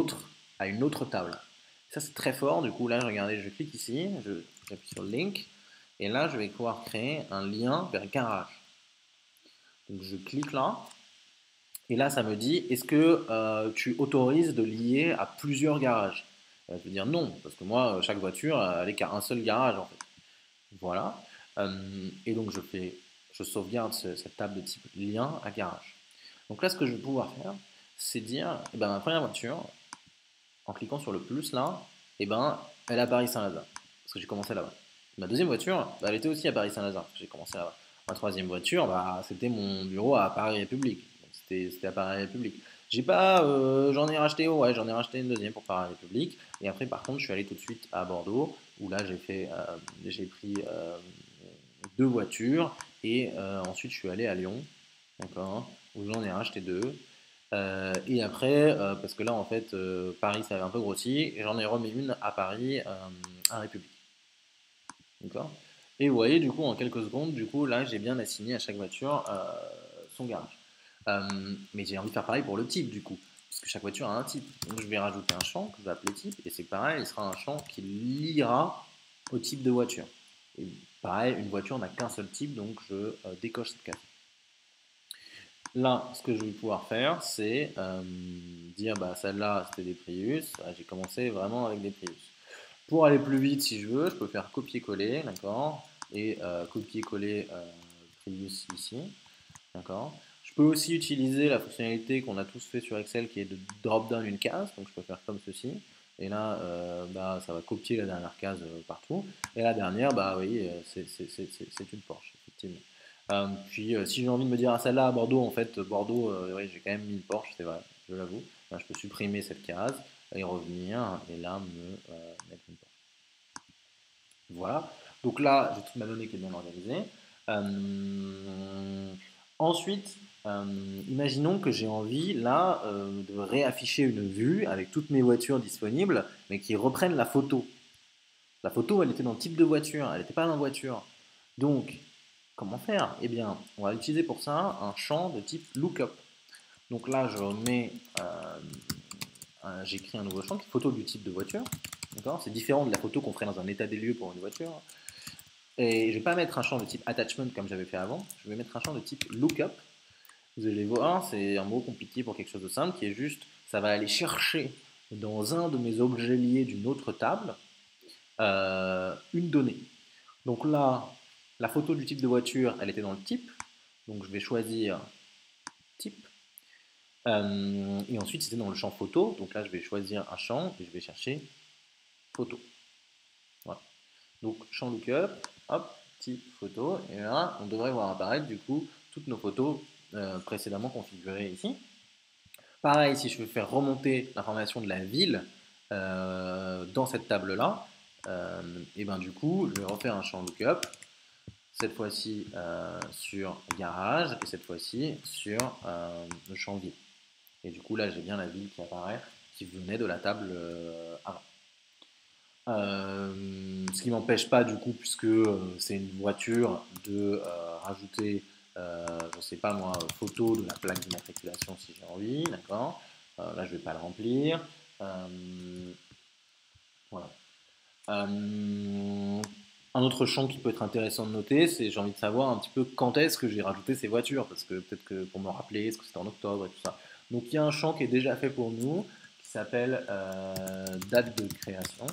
autre table. Ça, c'est très fort. Du coup, là, regardez, je clique ici, j'appuie sur Link, et là, je vais pouvoir créer un lien vers garage. Donc, je clique là, et là, ça me dit, est-ce que tu autorises de lier à plusieurs garages? Je vais dire non, parce que moi, chaque voiture, elle n'est qu'à un seul garage, en fait. Voilà. Et donc, je sauvegarde cette table de type lien à garage. Donc là, ce que je vais pouvoir faire, c'est dire, ma première voiture, en cliquant sur le plus là, elle est à Paris-Saint-Lazare, parce que j'ai commencé là-bas. Ma deuxième voiture, elle était aussi à Paris-Saint-Lazare, parce que j'ai commencé là-bas. Ma troisième voiture, c'était mon bureau à Paris-République. C'était à Paris-République. J'en ai racheté, ouais, j'en ai racheté une deuxième pour Paris-République. Et après, par contre, je suis allé tout de suite à Bordeaux, où là, j'ai pris deux voitures, et ensuite, je suis allé à Lyon, d'accord, où j'en ai racheté deux. Et après, parce que là, en fait, Paris, ça avait un peu grossi, et j'en ai remis une à Paris, à République. D'accord. Et vous voyez, du coup, en quelques secondes, du coup, là, j'ai bien assigné à chaque voiture son garage. Mais j'ai envie de faire pareil pour le type, du coup, parce que chaque voiture a un type. Donc, je vais rajouter un champ que je vais appeler type, et c'est pareil, il sera un champ qui liera au type de voiture. Et pareil, une voiture n'a qu'un seul type, donc je décoche cette case. Là, ce que je vais pouvoir faire, c'est dire, celle-là, c'était des Prius. J'ai commencé vraiment avec des Prius. Pour aller plus vite, si je veux, je peux faire copier-coller, d'accord, et copier-coller Prius ici, d'accord. Je peux aussi utiliser la fonctionnalité qu'on a tous fait sur Excel, qui est de drop down une case. Donc, je peux faire comme ceci. Et là, ça va copier la dernière case partout. Et la dernière, oui, c'est une Porsche, effectivement. Puis si j'ai envie de me dire, celle-là à Bordeaux, en fait, Bordeaux, oui, j'ai quand même mis une Porsche, c'est vrai, je l'avoue. Là, je peux supprimer cette case et revenir, et là, mettre une Porsche. Voilà. Donc là, j'ai toute ma donnée qui est bien organisée. Ensuite, imaginons que j'ai envie, là, de réafficher une vue avec toutes mes voitures disponibles, mais qui reprennent la photo. La photo, elle était dans le type de voiture, elle n'était pas dans la voiture. Donc, comment faire? Eh bien, on va utiliser pour ça un champ de type lookup. Donc là, j'écris un nouveau champ qui est photo du type de voiture. C'est différent de la photo qu'on ferait dans un état des lieux pour une voiture. Et je ne vais pas mettre un champ de type attachment comme j'avais fait avant. Je vais mettre un champ de type lookup. Vous allez voir, c'est un mot compliqué pour quelque chose de simple qui est juste, ça va aller chercher dans un de mes objets liés d'une autre table une donnée. Donc là, la photo du type de voiture, elle était dans le type. Donc je vais choisir type. Et ensuite, c'était dans le champ photo. Donc là, je vais choisir un champ et je vais chercher photo. Voilà. Donc champ lookup, hop, type photo. Et là, on devrait voir apparaître du coup toutes nos photos précédemment configurées ici. Pareil, si je veux faire remonter l'information de la ville dans cette table-là, et du coup, je vais refaire un champ lookup, cette fois-ci sur garage, et cette fois-ci sur le champ ville. Et du coup, là, j'ai bien la ville qui apparaît, qui venait de la table avant. Ce qui m'empêche pas, du coup, puisque c'est une voiture, de rajouter, je sais pas moi, photo de la plaque d'immatriculation si j'ai envie, d'accord. Là, je vais pas le remplir. Voilà. Un autre champ qui peut être intéressant de noter, c'est j'ai envie de savoir un petit peu quand est-ce que j'ai rajouté ces voitures, parce que peut-être que pour me rappeler, est-ce que c'était en octobre et tout ça. Donc il y a un champ qui est déjà fait pour nous, qui s'appelle date de création,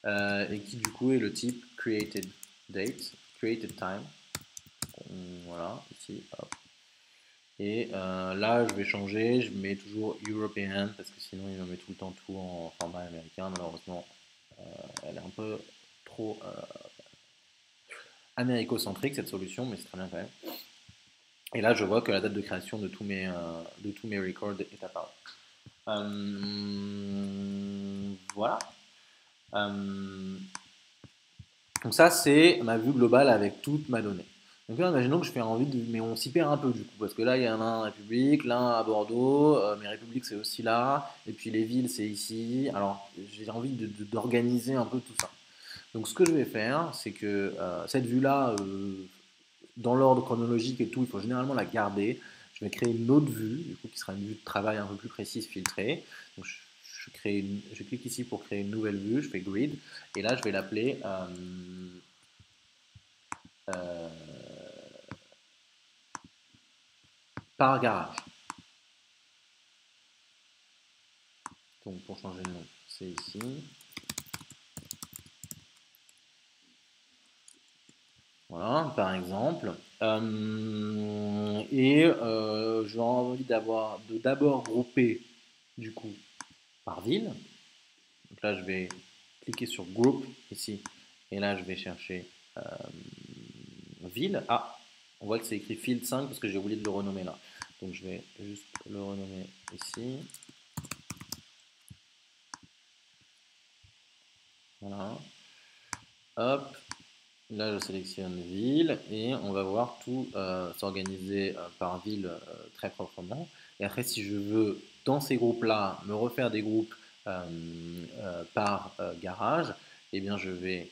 et qui du coup est le type created date, created time. Voilà, ici, hop. Et là, je vais changer, je mets toujours European, parce que sinon il me met tout le temps tout en format américain, malheureusement. Elle est un peu trop américo-centrique cette solution, mais c'est très bien quand même. Et là, je vois que la date de création de tous mes records est apparue. Voilà. Donc ça, c'est ma vue globale avec toute ma donnée. Donc là, imaginons que je fais envie de... Mais on s'y perd un peu du coup, parce que là, il y en a un à République, l'un à Bordeaux, mais République, c'est aussi là, et puis les villes, c'est ici. Alors, j'ai envie d'organiser un peu tout ça. Donc ce que je vais faire, c'est que cette vue-là, dans l'ordre chronologique et tout, il faut généralement la garder. Je vais créer une autre vue, du coup, qui sera une vue de travail un peu plus précise, filtrée. Donc, je clique ici pour créer une nouvelle vue, je fais grid, et là, je vais l'appeler euh, par garage. Donc, pour changer de nom, c'est ici. Voilà, par exemple. J'ai envie de d'abord grouper, du coup, par ville. Donc là, je vais cliquer sur Group ici. Et là, je vais chercher ville. Ah, on voit que c'est écrit Field 5 parce que j'ai oublié de le renommer là. Donc je vais juste le renommer ici. Voilà. Hop. Là, je sélectionne ville et on va voir tout s'organiser par ville très proprement. Et après, si je veux, dans ces groupes-là, me refaire des groupes par garage, eh bien, je vais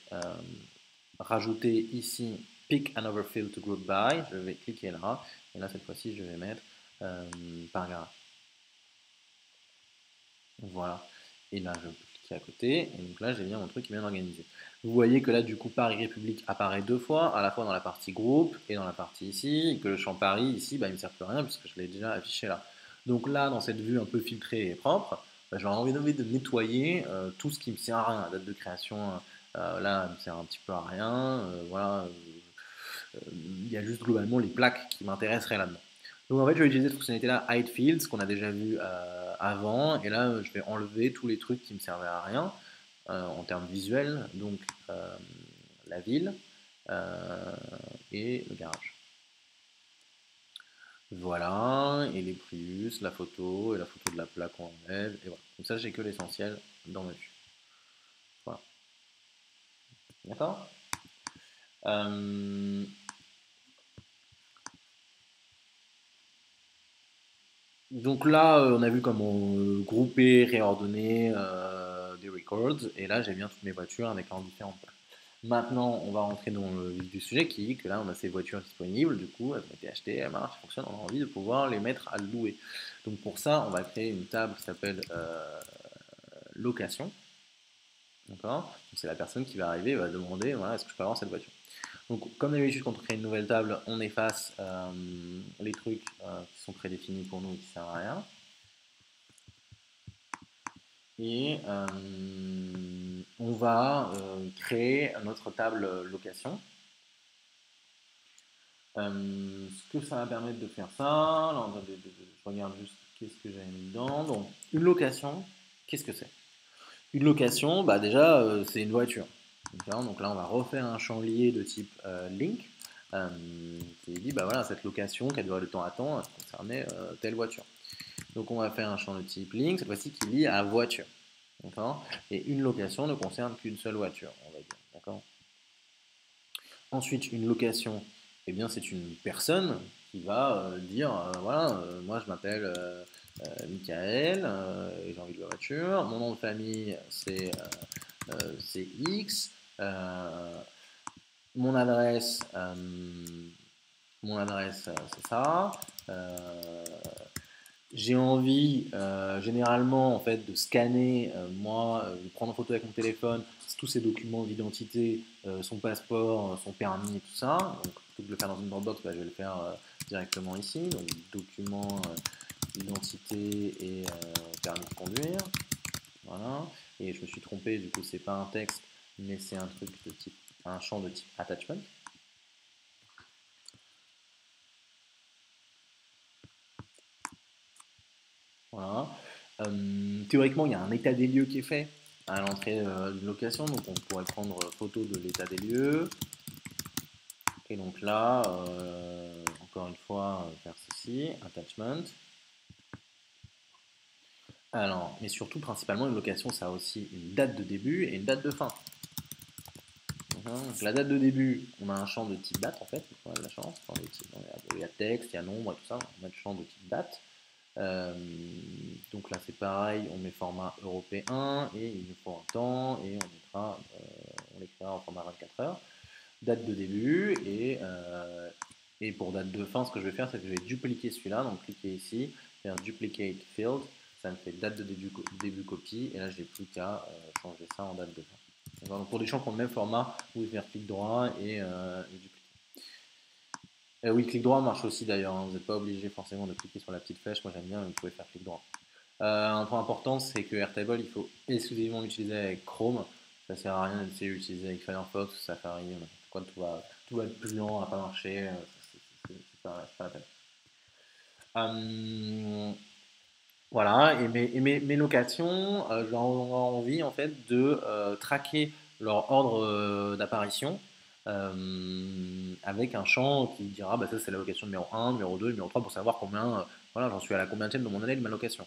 rajouter ici Pick another field to group by. Je vais cliquer là. Et là, cette fois-ci, je vais mettre par garage. Voilà. Et là, je peux cliquer à côté. Et donc là, j'ai bien mon truc qui est bien organisé. Vous voyez que là, du coup, Paris République apparaît deux fois, à la fois dans la partie groupe et dans la partie ici, et que le champ Paris ici, bah, il ne me sert plus à rien puisque je l'ai déjà affiché là. Donc là, dans cette vue un peu filtrée et propre, bah, j'aurais envie de nettoyer tout ce qui me sert à rien. La date de création, là, elle me sert un petit peu à rien. Voilà, il y a juste globalement les plaques qui m'intéresseraient là-dedans. Donc en fait, je vais utiliser cette fonctionnalité-là, Hide Fields, qu'on a déjà vu avant, et là, je vais enlever tous les trucs qui me servaient à rien en termes visuels, donc la ville et le garage. Voilà, et les Prius, la photo, et la photo de la plaque qu'on enlève, et voilà. Comme ça, j'ai que l'essentiel dans ma vue. Voilà. D'accord Donc là, on a vu comment grouper, réordonner des records, et là j'ai bien toutes mes voitures avec leurs différentes places. Maintenant, on va rentrer dans le vif du sujet qui est que là, on a ces voitures disponibles, du coup, elles ont été achetées, elles marchent, elles fonctionnent, on a envie de pouvoir les mettre à louer. Donc pour ça, on va créer une table qui s'appelle location. D'accord. C'est la personne qui va arriver et va demander, voilà, est-ce que je peux avoir cette voiture. Donc, comme d'habitude, quand on crée une nouvelle table, on efface les trucs qui sont prédéfinis pour nous et qui ne servent à rien. Et on va créer notre table location. Ce que ça va permettre de faire ça, là, je regarde juste qu'est-ce que j'avais mis dedans. Donc, une location, qu'est-ce que c'est? Une location, bah déjà, c'est une voiture. Donc là, on va refaire un champ lié de type link qui dit, bah voilà, cette location, quelle durée de temps attend, concernait telle voiture. Donc on va faire un champ de type link, cette fois-ci qui lie à voiture. Et une location ne concerne qu'une seule voiture, on va dire. D'accord. Ensuite, une location, eh bien, c'est une personne qui va dire, voilà, moi je m'appelle Michael, et j'ai envie de la voiture, mon nom de famille c'est X, mon adresse, c'est ça. J'ai envie généralement en fait de scanner de prendre en photo avec mon téléphone tous ces documents d'identité, son passeport, son permis et tout ça. Donc plutôt que de le faire dans une Dropbox, bah, je vais le faire directement ici. Donc documents d'identité et permis de conduire. Voilà. Et je me suis trompé, du coup c'est pas un texte, mais c'est un truc de type, un champ de type attachment. Voilà. Théoriquement, il y a un état des lieux qui est fait à l'entrée d'une location, donc on pourrait prendre photo de l'état des lieux. Et donc là, encore une fois, faire ceci, attachment. Alors, mais surtout, principalement, une location, ça a aussi une date de début et une date de fin. Donc, la date de début, on a un champ de type date en fait, on a de la chance. Il y a texte, il y a nombre et tout ça, on a le champ de type date. Donc là c'est pareil, on met format européen et il nous faut un temps et on l'écrira en format 24 heures. Date de début et pour date de fin, ce que je vais faire, c'est que je vais dupliquer celui-là, donc cliquer ici, faire duplicate field, ça me fait date de début copie et là j'ai plus qu'à changer ça en date de fin. Donc pour des champs qui ont le même format, vous pouvez faire clic droit et dupliquer. Oui, clic droit marche aussi d'ailleurs, hein. Vous n'êtes pas obligé forcément de cliquer sur la petite flèche, moi j'aime bien, mais vous pouvez faire clic droit. Un point important, c'est que Airtable, il faut exclusivement l'utiliser avec Chrome. Ça sert à rien d'essayer d'utiliser avec Firefox, Safari, quoi, tout va être plus lent, ça va pas marcher, c'est pas la peine. Voilà, et mes locations, j'ai envie en fait de traquer leur ordre d'apparition avec un champ qui dira bah, ça c'est la location numéro 1, numéro 2, numéro 3 pour savoir combien, voilà, j'en suis à la combienième de mon année de ma location.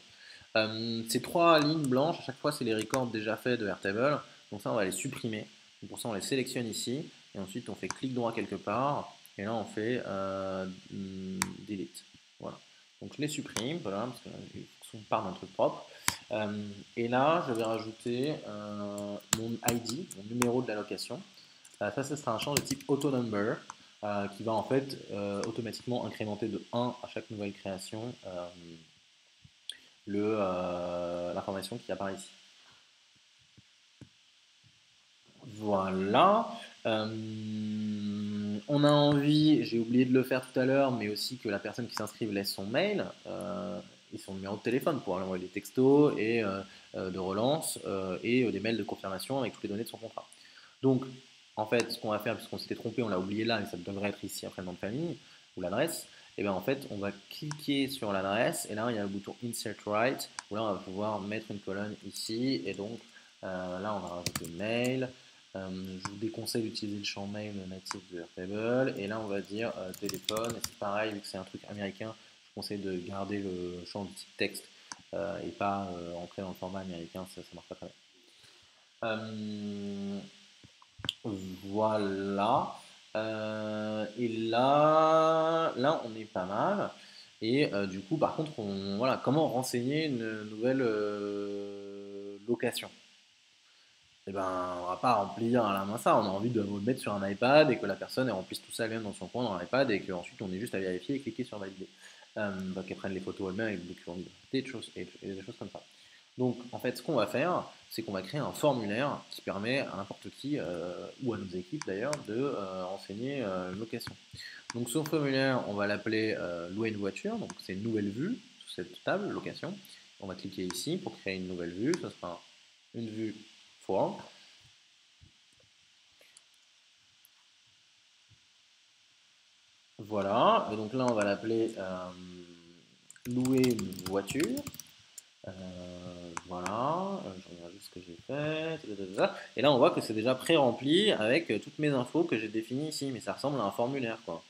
Ces trois lignes blanches, à chaque fois c'est les records déjà faits de Airtable, donc ça on va les supprimer. Donc pour ça on les sélectionne ici, et ensuite on fait clic droit quelque part, et là on fait delete. Voilà. Donc je les supprime, voilà, parce qu'on part d'un truc propre. Et là, je vais rajouter mon ID, mon numéro de la location. Ça, ce sera un champ de type AutoNumber qui va en fait automatiquement incrémenter de 1 à chaque nouvelle création l'information qui apparaît ici. Voilà. On a envie, j'ai oublié de le faire tout à l'heure, mais aussi que la personne qui s'inscrive laisse son mail et son numéro de téléphone pour aller envoyer des textos et de relance et des mails de confirmation avec toutes les données de son contrat. Donc, en fait, ce qu'on va faire, puisqu'on s'était trompé, on l'a oublié là, et ça devrait être ici après le nom de famille ou l'adresse, et bien en fait, on va cliquer sur l'adresse et là, il y a le bouton Insert Right où là, on va pouvoir mettre une colonne ici et donc là, on va rajouter mail. Je vous déconseille d'utiliser le champ mail natif de Airtable. Et là, on va dire téléphone. Et c'est pareil, vu que c'est un truc américain, je conseille de garder le champ du type texte et pas entrer dans le format américain, ça ne marche pas très bien. Voilà. Et là, on est pas mal. Et du coup, par contre, voilà, comment renseigner une nouvelle location? Eh ben, on va pas remplir à la main ça, on a envie de le mettre sur un iPad et que la personne elle remplisse tout ça elle-même dans son coin dans l'iPad et qu'ensuite on est juste à vérifier et cliquer sur valider. Donc qu'elle prenne les photos elle-même avec le document d'identité, des choses comme ça. Donc en fait ce qu'on va faire, c'est qu'on va créer un formulaire qui permet à n'importe qui, ou à nos équipes d'ailleurs, de renseigner une location. Donc ce formulaire, on va l'appeler louer une voiture, donc c'est une nouvelle vue sur cette table, location. On va cliquer ici pour créer une nouvelle vue, ça sera une vue form. Voilà, et donc là on va l'appeler louer une voiture. Voilà, je regarde juste ce que j'ai fait. Et là on voit que c'est déjà pré-rempli avec toutes mes infos que j'ai définies ici, mais ça ressemble à un formulaire quoi.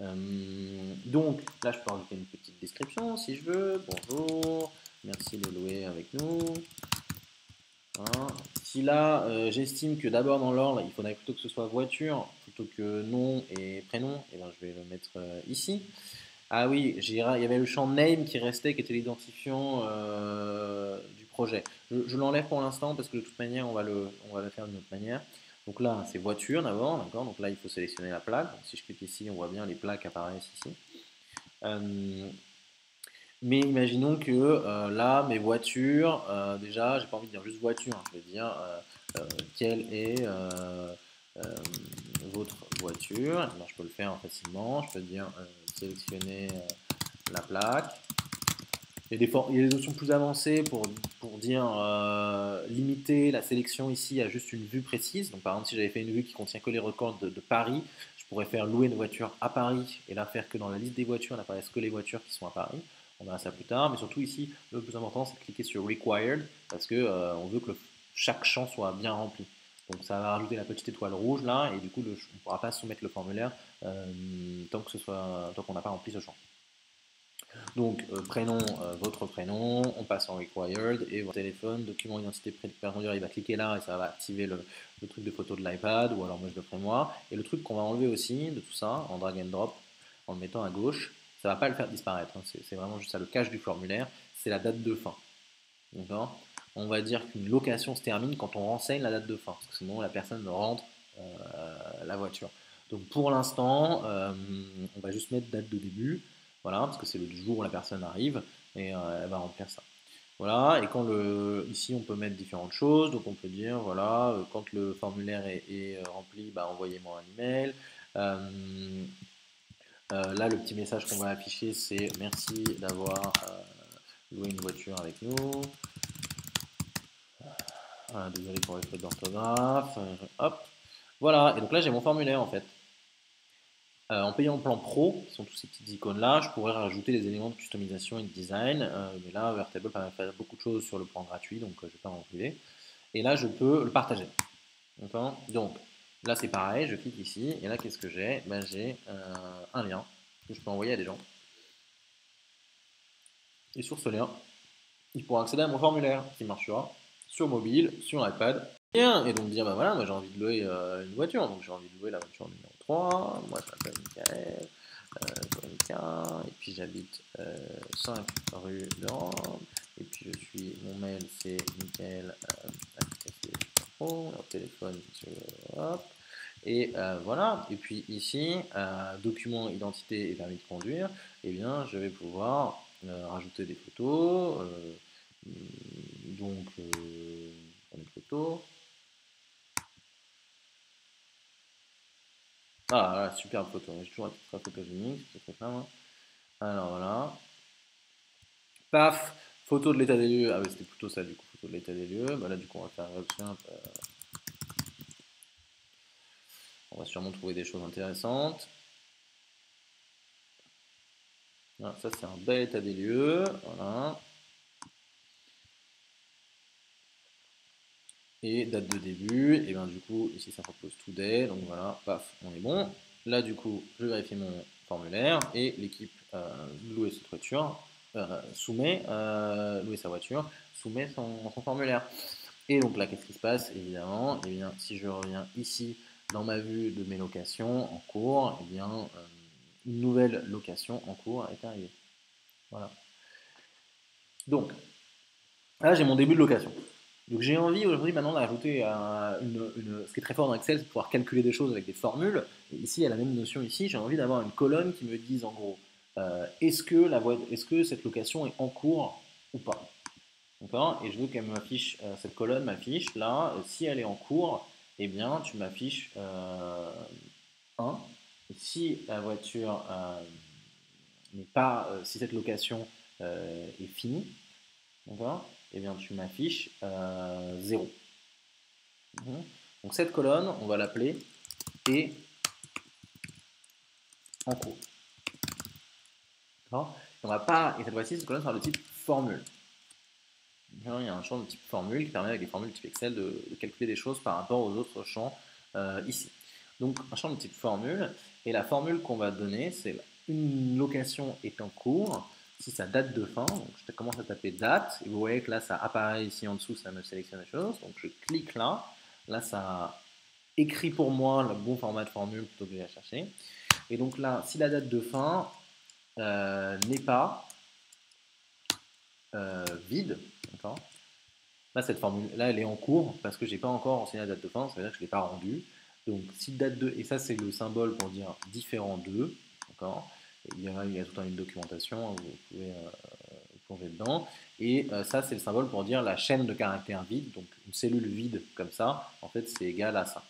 Donc là je peux rajouter une petite description si je veux. Bonjour, merci de louer avec nous. Hein. Si là, j'estime que d'abord dans l'ordre, il faudrait plutôt que ce soit voiture, plutôt que nom et prénom, et ben, je vais le mettre ici. Ah oui, il y avait le champ name qui restait, qui était l'identifiant du projet. Je l'enlève pour l'instant parce que de toute manière, on va le faire d'une autre manière. Donc là, c'est voiture d'abord, d'accord. Donc là, il faut sélectionner la plaque. Donc, si je clique ici, on voit bien les plaques apparaissent ici. Mais imaginons que là, mes voitures, déjà, j'ai pas envie de dire juste voiture, hein, je vais dire quelle est euh, votre voiture. Alors, je peux le faire facilement, je peux dire sélectionner la plaque. Il y a des options plus avancées pour dire limiter la sélection ici à juste une vue précise. Donc par exemple, si j'avais fait une vue qui contient que les records de Paris, je pourrais faire louer une voiture à Paris et là faire que dans la liste des voitures n'apparaissent que les voitures qui sont à Paris. On verra ça plus tard. Mais surtout ici, le plus important, c'est de cliquer sur Required parce que on veut que chaque champ soit bien rempli. Donc ça va rajouter la petite étoile rouge là, et du coup on ne pourra pas soumettre le formulaire tant qu'on n'a pas rempli ce champ. Donc prénom, votre prénom, on passe en required, et votre téléphone, document identité personnelle, il va cliquer là et ça va activer le truc de photo de l'iPad, ou alors moi je le ferai moi. Et le truc qu'on va enlever aussi de tout ça, en drag and drop, en le mettant à gauche, ça ne va pas le faire disparaître, hein. C'est vraiment juste ça, le cache du formulaire, c'est la date de fin. D'accord. On va dire qu'une location se termine quand on renseigne la date de fin, parce que sinon la personne rentre la voiture. Donc pour l'instant, on va juste mettre date de début, voilà, parce que c'est le jour où la personne arrive, et elle va remplir ça. Voilà, et ici on peut mettre différentes choses, donc on peut dire, voilà, quand le formulaire est rempli, bah, envoyez-moi un email. Là, le petit message qu'on va afficher, c'est merci d'avoir loué une voiture avec nous. Désolé pour les fautes d'orthographe. Hop. Voilà, et donc là j'ai mon formulaire en fait. En payant le plan pro, qui sont tous ces petites icônes là, je pourrais rajouter des éléments de customisation et de design. Mais là, Airtable permet de faire beaucoup de choses sur le plan gratuit, donc je ne vais pas en priver. Et là, je peux le partager. Donc là, c'est pareil, je clique ici, et là, qu'est-ce que j'ai? Ben, j'ai un lien que je peux envoyer à des gens. Et sur ce lien, ils pourront accéder à mon formulaire qui marchera sur mobile, sur iPad. Et donc dire, bah voilà, moi j'ai envie de louer une voiture, donc j'ai envie de louer la voiture numéro 3, moi je m'appelle Michael, et puis j'habite 5 rue de Rome, et puis mon mail c'est Michael, mon téléphone, hop, et voilà, et puis ici, document, identité et permis de conduire, et bien je vais pouvoir rajouter des photos, donc une photo. Ah, voilà, superbe photo. J'ai toujours un petit trait photogénique, c'est très simple. Alors voilà. Paf, photo de l'état des lieux. Ah oui, c'était plutôt ça du coup, photo de l'état des lieux. Bah là du coup on va faire simple. On va sûrement trouver des choses intéressantes. Voilà, ça c'est un bel état des lieux. Voilà. Et date de début, et bien du coup ici ça propose today, donc voilà, paf, on est bon. Là du coup je vérifie mon formulaire et l'équipe louer cette voiture soumet, louer sa voiture, soumet son formulaire. Et donc là qu'est-ce qui se passe évidemment? Et bien si je reviens ici dans ma vue de mes locations en cours, et bien une nouvelle location en cours est arrivée. Voilà. Donc là j'ai mon début de location. Donc j'ai envie aujourd'hui maintenant d'ajouter ce qui est très fort dans Excel, c'est de pouvoir calculer des choses avec des formules. Et ici, il y a la même notion ici, j'ai envie d'avoir une colonne qui me dise en gros, est-ce que cette location est en cours ou pas. Et je veux qu'elle m'affiche, cette colonne m'affiche là, si elle est en cours, eh bien tu m'affiches 1. Et si la voiture n'est pas, si cette location est finie, d'accord, eh bien tu m'affiches 0. Donc cette colonne, on va l'appeler et en cours. On va pas, et cette fois-ci, cette colonne sera de type formule. Il y a un champ de type formule qui permet avec les formules type Excel de calculer des choses par rapport aux autres champs ici. Donc un champ de type formule, et la formule qu'on va donner, c'est une location est en cours, si ça date de fin, donc je commence à taper date, et vous voyez que là ça apparaît ici en dessous, ça me sélectionne les choses, donc je clique là ça écrit pour moi le bon format de formule plutôt que de la chercher. Et donc là, si la date de fin n'est pas vide, là cette formule là elle est en cours parce que j'ai pas encore renseigné la date de fin, ça veut dire que je ne l'ai pas rendue. Donc si date de, et ça c'est le symbole pour dire différent de, d'accord. Il y a tout une documentation, vous pouvez plonger dedans. Et ça c'est le symbole pour dire la chaîne de caractères vide, donc une cellule vide comme ça, en fait c'est égal à ça.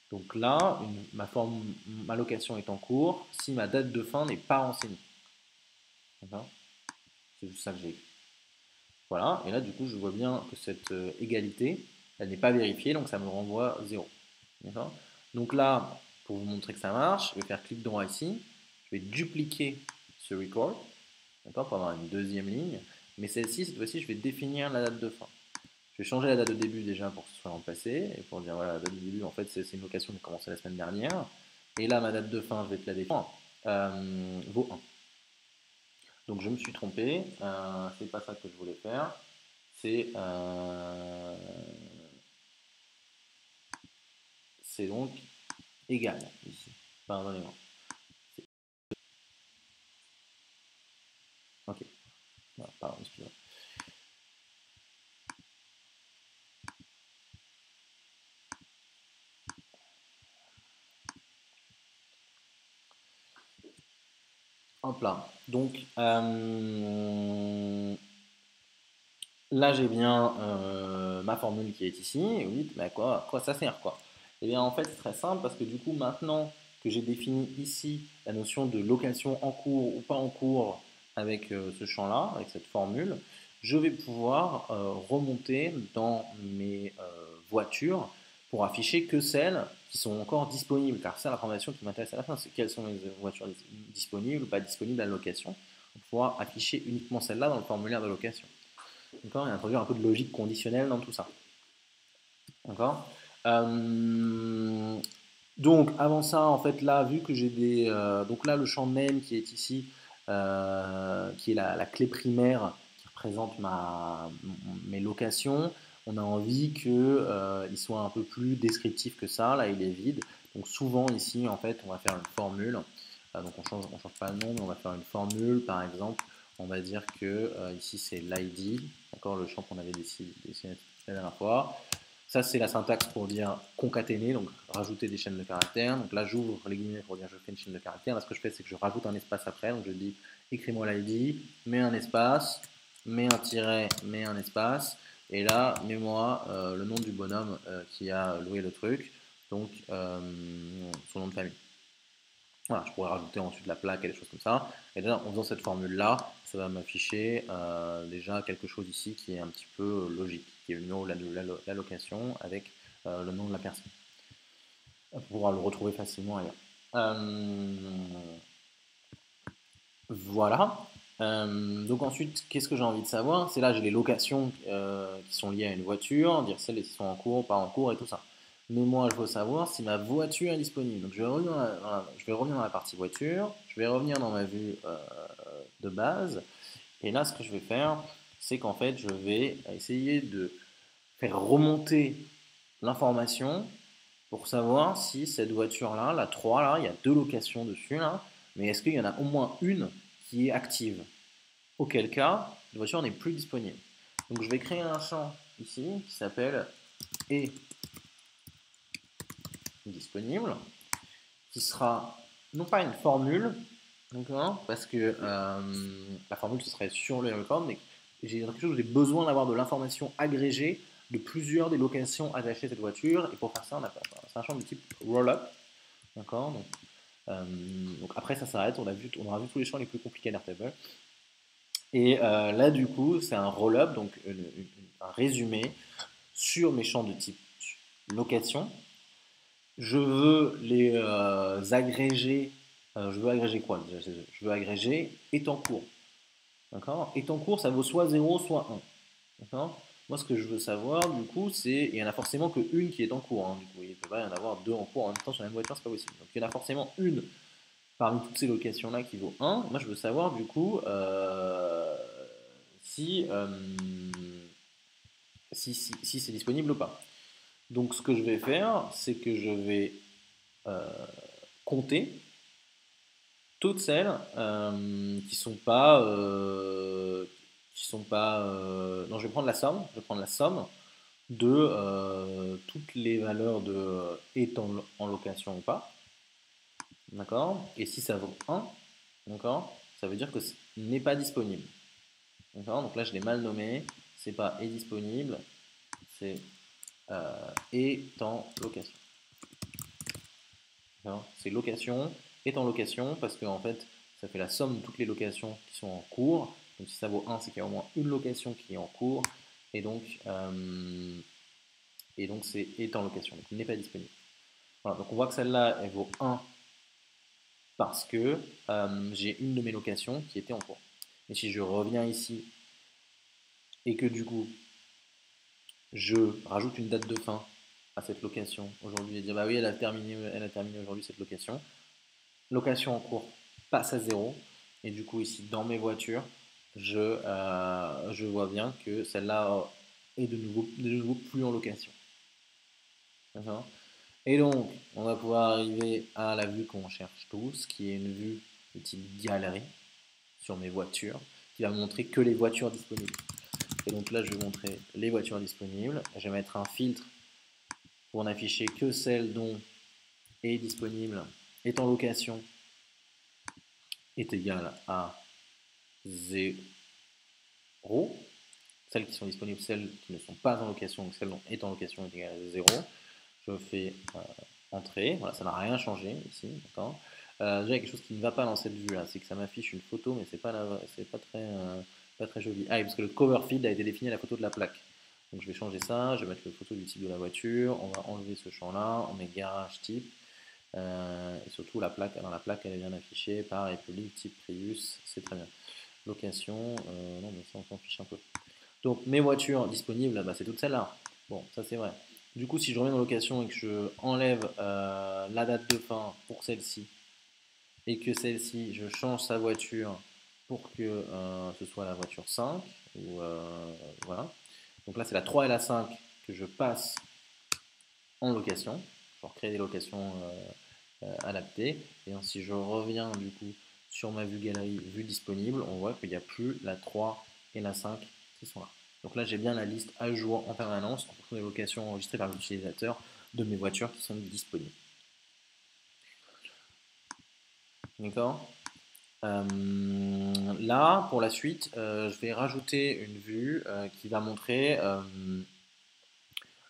Donc là, ma location est en cours si ma date de fin n'est pas renseignée. C'est juste ça que j'ai écrit. Voilà, et là du coup je vois bien que cette égalité, elle n'est pas vérifiée, donc ça me renvoie 0. Donc là, pour vous montrer que ça marche, je vais faire clic droit ici, je vais dupliquer ce record, pour avoir une deuxième ligne, mais celle-ci, cette fois-ci, je vais définir la date de fin. Je vais changer la date de début déjà pour que ce soit remplacé, et pour dire voilà, la date de début, en fait, c'est une location qui a commencé la semaine dernière. Et là, ma date de fin, je vais te la défendre, vaut 1. Donc je me suis trompé, c'est pas ça que je voulais faire, c'est donc égal ici. Pardonnez-moi. Ok, non, pardon, excusez-moi. Hop là. Donc là, j'ai bien ma formule qui est ici. Et vous dites, mais à quoi ça sert quoi? Eh bien, en fait, c'est très simple parce que du coup, maintenant que j'ai défini ici la notion de location en cours ou pas en cours avec ce champ-là, avec cette formule, je vais pouvoir remonter dans mes voitures pour afficher que celles qui sont encore disponibles. Car c'est l'information qui m'intéresse à la fin, c'est quelles sont les voitures disponibles ou pas disponibles à la location. On va pouvoir afficher uniquement celles-là dans le formulaire de location. D'accord. Et introduire un peu de logique conditionnelle dans tout ça. D'accord. Euh, donc avant ça, en fait, là, vu que j'ai des... donc là, le champ name qui est ici, qui est la clé primaire qui représente mes locations, on a envie qu'il soit un peu plus descriptif que ça. Là, il est vide. Donc souvent ici, en fait, on va faire une formule. Donc on change pas le nom, mais on va faire une formule. Par exemple, on va dire que ici, c'est l'ID, d'accord, le champ qu'on avait dessiné la dernière fois. Ça, c'est la syntaxe pour dire concaténer, donc rajouter des chaînes de caractères. Donc là, j'ouvre les guillemets pour dire je fais une chaîne de caractères. Là, ce que je fais, c'est que je rajoute un espace après. Donc je dis écris-moi l'ID, mets un espace, mets un tiret, mets un espace. Et là, mets-moi le nom du bonhomme qui a loué le truc, donc son nom de famille. Voilà, je pourrais rajouter ensuite la plaque et des choses comme ça. Et déjà, en faisant cette formule-là, ça va m'afficher déjà quelque chose ici qui est un petit peu logique, qui est le numéro de la location avec le nom de la personne. On pourra le retrouver facilement ailleurs. Voilà. Donc ensuite, qu'est-ce que j'ai envie de savoir? C'est là, j'ai les locations qui sont liées à une voiture, dire celles qui sont en cours, pas en cours et tout ça. Mais moi, je veux savoir si ma voiture est disponible. Donc je vais revenir dans la partie voiture, je vais revenir dans ma vue de base. Et là, ce que je vais faire, c'est qu'en fait, je vais essayer de faire remonter l'information pour savoir si cette voiture-là, la 3 là, il y a deux locations dessus, là, mais est-ce qu'il y en a au moins une qui est active? Auquel cas, la voiture n'est plus disponible. Donc je vais créer un champ ici qui s'appelle est disponible, qui sera non pas une formule, parce que la formule ce serait sur le record, mais j'ai quelque chose où j'ai besoin d'avoir de l'information agrégée de plusieurs des locations attachées à cette voiture, et pour faire ça, c'est un champ de type rollup, d'accord. Donc après ça s'arrête, on aura vu tous les champs les plus compliqués d'Airtable. Et là du coup c'est un rollup, donc un résumé sur mes champs de type location. Je veux les agréger. Je veux agréger quoi? Je veux agréger est en cours. D'accord. Est en cours, ça vaut soit 0, soit 1. D'accord. Moi, ce que je veux savoir, du coup, c'est. Il y en a forcément qu'une qui est en cours. Du coup, il ne peut pas y en avoir deux en cours en même temps sur la même voiture, c'est pas possible. Donc, il y en a forcément une parmi toutes ces locations-là qui vaut 1. Moi, je veux savoir, du coup, si, si c'est disponible ou pas. Donc, ce que je vais faire, c'est que je vais euh, compter toutes celles non, je vais prendre la somme. Je vais prendre la somme de toutes les valeurs de est en location ou pas. D'accord. Et si ça vaut 1, d'accord, ça veut dire que ce n'est pas disponible. D'accord. Donc là, je l'ai mal nommé. C'est pas est disponible, c'est est en location. C'est location, est en location, parce que en fait, ça fait la somme de toutes les locations qui sont en cours. Donc si ça vaut 1, c'est qu'il y a au moins une location qui est en cours. Et donc c'est est en location, donc n'est pas disponible. Voilà, donc on voit que celle-là, elle vaut 1 parce que j'ai une de mes locations qui était en cours. Et si je reviens ici et que du coup, je rajoute une date de fin à cette location aujourd'hui et dire bah oui, elle a terminé aujourd'hui cette location. Location en cours passe à zéro. Et du coup, ici, dans mes voitures, je vois bien que celle-là est de nouveau plus en location. D'accord. Et donc, on va pouvoir arriver à la vue qu'on cherche tous, qui est une vue de type galerie sur mes voitures, qui va me montrer que les voitures disponibles. Et donc là, je vais montrer les voitures disponibles. Je vais mettre un filtre pour n'afficher que celle dont est disponible, est en location, est égal à 0. Celles qui sont disponibles, celles qui ne sont pas en location, donc celle dont est en location est égale à 0. Je fais entrer, voilà, ça n'a rien changé ici, d'accord. Déjà, il y a quelque chose qui ne va pas dans cette vue-là, c'est que ça m'affiche une photo, mais c'est pas très joli. Ah, oui, parce que le cover field a été défini à la photo de la plaque. Donc je vais changer ça, je vais mettre la photo du type de la voiture, on va enlever ce champ-là, on met garage type, et surtout la plaque, dans la plaque elle est bien affichée par Republic type Prius, c'est très bien. Location, non mais ça on s'en fiche un peu. Donc mes voitures disponibles, bah, c'est toutes celles-là. Bon, ça c'est vrai. Du coup, si je reviens dans location et que je enlève la date de fin pour celle-ci et que celle-ci, je change sa voiture pour que ce soit la voiture 5, ou, voilà. Donc là, c'est la 3 et la 5 que je passe en location. Je recrée des locations adaptées. Et donc, si je reviens du coup sur ma vue galerie, vue disponible, on voit qu'il n'y a plus la 3 et la 5 qui sont là. Donc là, j'ai bien la liste à jour en permanence en fonction des locations enregistrées par l'utilisateur de mes voitures qui sont disponibles. D'accord. Là, pour la suite, je vais rajouter une vue qui va montrer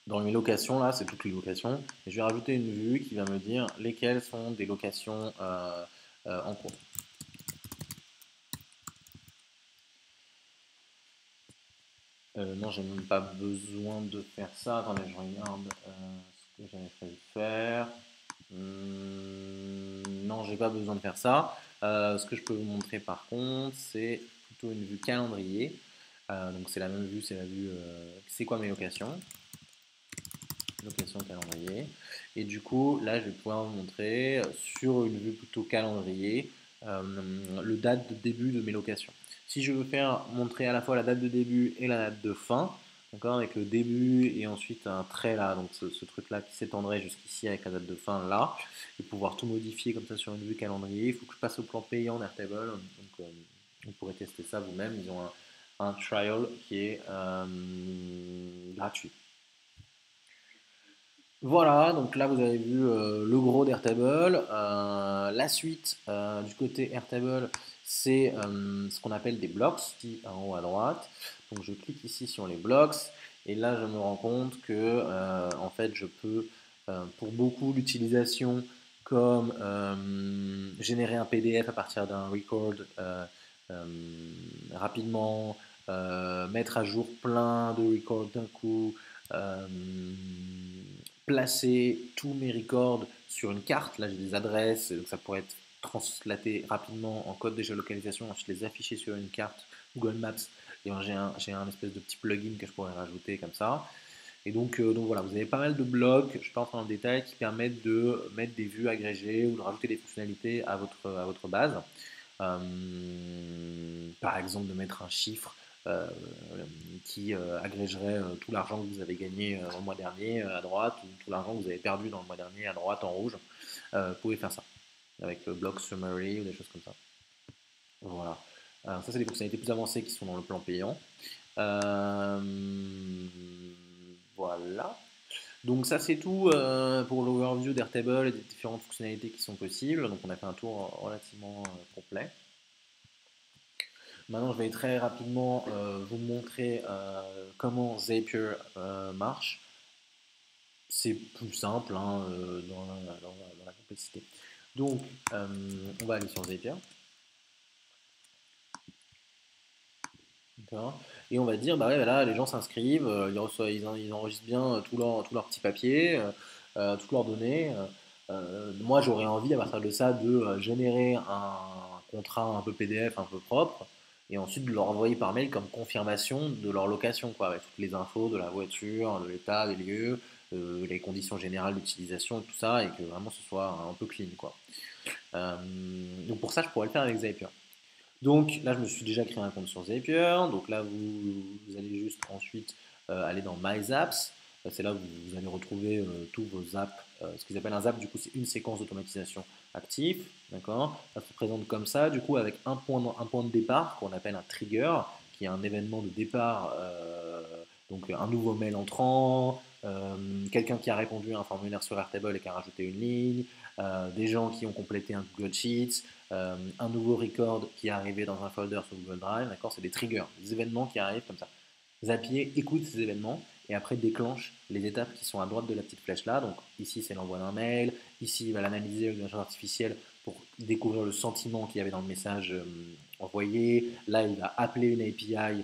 dans mes locations, là, c'est toutes les locations, et je vais rajouter une vue qui va me dire lesquelles sont des locations en cours. Non, j'ai même pas besoin de faire ça. Attendez, je regarde ce que j'avais prévu de faire. Non, j'ai pas besoin de faire ça. Ce que je peux vous montrer par contre, c'est plutôt une vue calendrier. Donc c'est la même vue, c'est la vue c'est quoi mes locations. Location calendrier. Et du coup, là, je vais pouvoir vous montrer sur une vue plutôt calendrier le date de début de mes locations. Si je veux faire montrer à la fois la date de début et la date de fin, d'accord, avec le début et ensuite un trait là, donc ce truc-là qui s'étendrait jusqu'ici avec la date de fin là, et pouvoir tout modifier comme ça sur une vue calendrier, il faut que je passe au plan payant d'Airtable. Donc, vous pourrez tester ça vous-même. Ils ont un trial qui est gratuit. Voilà, donc là vous avez vu le gros d'Airtable. La suite du côté Airtable, c'est ce qu'on appelle des blocks, ici en haut à droite. Donc je clique ici sur les blocks et là je me rends compte que en fait je peux, pour beaucoup d'utilisations comme générer un PDF à partir d'un record euh, rapidement, mettre à jour plein de records d'un coup. Euh, Placer tous mes records sur une carte. Là, j'ai des adresses, donc ça pourrait être translaté rapidement en code de géolocalisation, ensuite les afficher sur une carte Google Maps. Et j'ai un espèce de petit plugin que je pourrais rajouter comme ça. Et donc voilà, vous avez pas mal de blocs, je ne vais pas entrer dans le détail, qui permettent de mettre des vues agrégées ou de rajouter des fonctionnalités à votre base. Par exemple, de mettre un chiffre euh, qui agrégerait tout l'argent que vous avez gagné le mois dernier à droite ou tout l'argent que vous avez perdu dans le mois dernier à droite en rouge. Vous pouvez faire ça avec le block summary ou des choses comme ça. Voilà. Alors ça, c'est des fonctionnalités plus avancées qui sont dans le plan payant. Euh, voilà. Donc ça c'est tout pour l'overview d'Airtable et des différentes fonctionnalités qui sont possibles. Donc on a fait un tour relativement complet. Maintenant je vais très rapidement vous montrer comment Zapier marche. C'est plus simple hein, dans la complexité. Donc on va aller sur Zapier. Et on va dire, bah ouais, bah là, les gens s'inscrivent, ils enregistrent bien tous leurs petits papiers, toutes leurs données. Moi, j'aurais envie, à partir de ça, de générer un contrat un peu PDF, un peu propre, et ensuite de leur envoyer par mail comme confirmation de leur location, quoi, avec toutes les infos de la voiture, de l'état des lieux, les conditions générales d'utilisation et tout ça, et que vraiment ce soit un peu clean, quoi. Euh, donc pour ça, je pourrais le faire avec Zapier. Donc là, je me suis déjà créé un compte sur Zapier. Donc là, vous allez juste ensuite aller dans My Zaps. C'est là où vous allez retrouver tous vos apps. Ce qu'ils appellent un zap, du coup, c'est une séquence d'automatisation active. D'accord. Ça se présente comme ça, du coup, avec un point de départ qu'on appelle un trigger, qui est un événement de départ. Donc un nouveau mail entrant, quelqu'un qui a répondu à un formulaire sur Airtable et qui a rajouté une ligne, des gens qui ont complété un Google Sheets, un nouveau record qui est arrivé dans un folder sur Google Drive, d'accord, c'est des triggers, des événements qui arrivent comme ça. Zapier écoute ces événements et après déclenche les étapes qui sont à droite de la petite flèche là. Donc ici c'est l'envoi d'un mail, ici il va l'analyser avec l'intelligence artificielle pour découvrir le sentiment qu'il y avait dans le message envoyé. Là il va appeler une API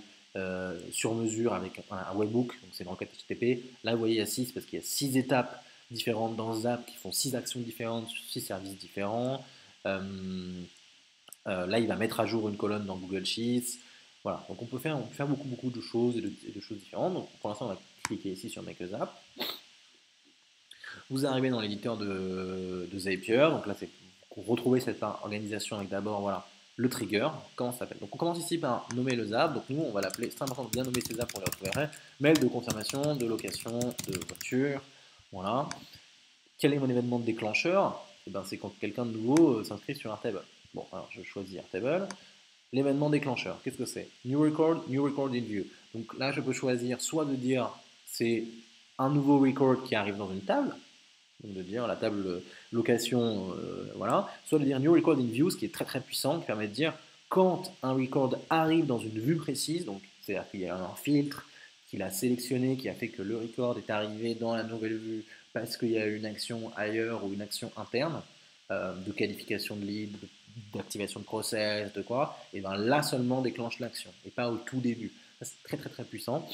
sur mesure avec un webhook, donc c'est une requête HTTP. Là vous voyez il y a 6 parce qu'il y a 6 étapes différentes dans Zap qui font 6 actions différentes, 6 services différents. Là, il va mettre à jour une colonne dans Google Sheets. Voilà, donc on peut faire beaucoup, beaucoup de choses et de choses différentes. Donc pour l'instant, on va cliquer ici sur Make a Zap. Vous arrivez dans l'éditeur de Zapier. Donc là, c'est pour retrouver cette organisation avec d'abord voilà, le trigger, comment ça s'appelle. Donc on commence ici par nommer le zap. Donc nous, on va l'appeler, c'est important de bien nommer ces zaps pour les retrouver. Mail de confirmation, de location, de voiture. Voilà. Quel est mon événement de déclencheur? Eh ben, c'est quand quelqu'un de nouveau s'inscrit sur Airtable. Bon, alors je choisis Airtable. L'événement déclencheur, qu'est-ce que c'est? New record in view. Donc là, je peux choisir soit de dire c'est un nouveau record qui arrive dans une table, donc de dire la table location, voilà, soit de dire new record in view, ce qui est très très puissant, qui permet de dire quand un record arrive dans une vue précise, donc c'est-à-dire qu'il y a un filtre qu'il a sélectionné qui a fait que le record est arrivé dans la nouvelle vue parce qu'il y a une action ailleurs ou une action interne, de qualification de lead, d'activation de process, de quoi, et bien là seulement déclenche l'action, et pas au tout début. Ça, c'est très très très puissant.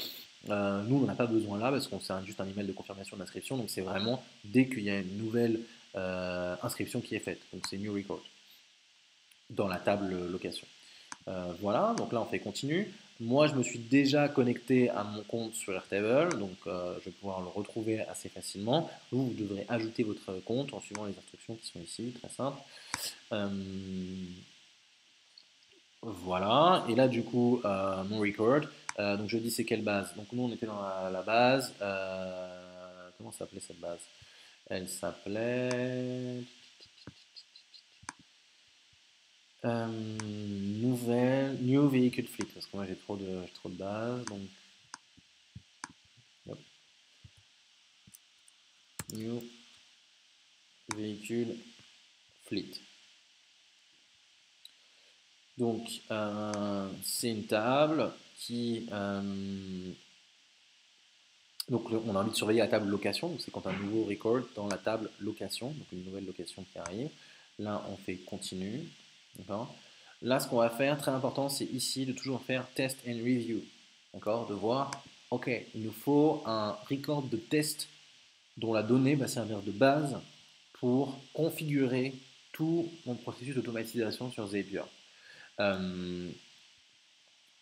Nous, on n'a pas besoin là parce qu'on c'est juste un email de confirmation d'inscription, donc c'est vraiment dès qu'il y a une nouvelle inscription qui est faite. Donc c'est New Record dans la table location. Voilà, donc là on fait continue. Moi, je me suis déjà connecté à mon compte sur Airtable, donc je vais pouvoir le retrouver assez facilement. Vous devrez ajouter votre compte en suivant les instructions qui sont ici, très simple. Voilà, et là du coup, mon record, donc je dis c'est quelle base. Donc nous on était dans la base, comment s'appelait cette base? Elle s'appelait New Vehicle Fleet, parce que moi j'ai trop de bases, donc hop, New Vehicle Fleet. Donc c'est une table qui donc on a envie de surveiller la table location, donc c'est quand un nouveau record dans la table location, donc une nouvelle location qui arrive. Là on fait continue. Là ce qu'on va faire, très important, c'est ici de toujours faire test and review. D'accord, de voir, ok, il nous faut un record de test dont la donnée va servir de base pour configurer tout mon processus d'automatisation sur Zapier.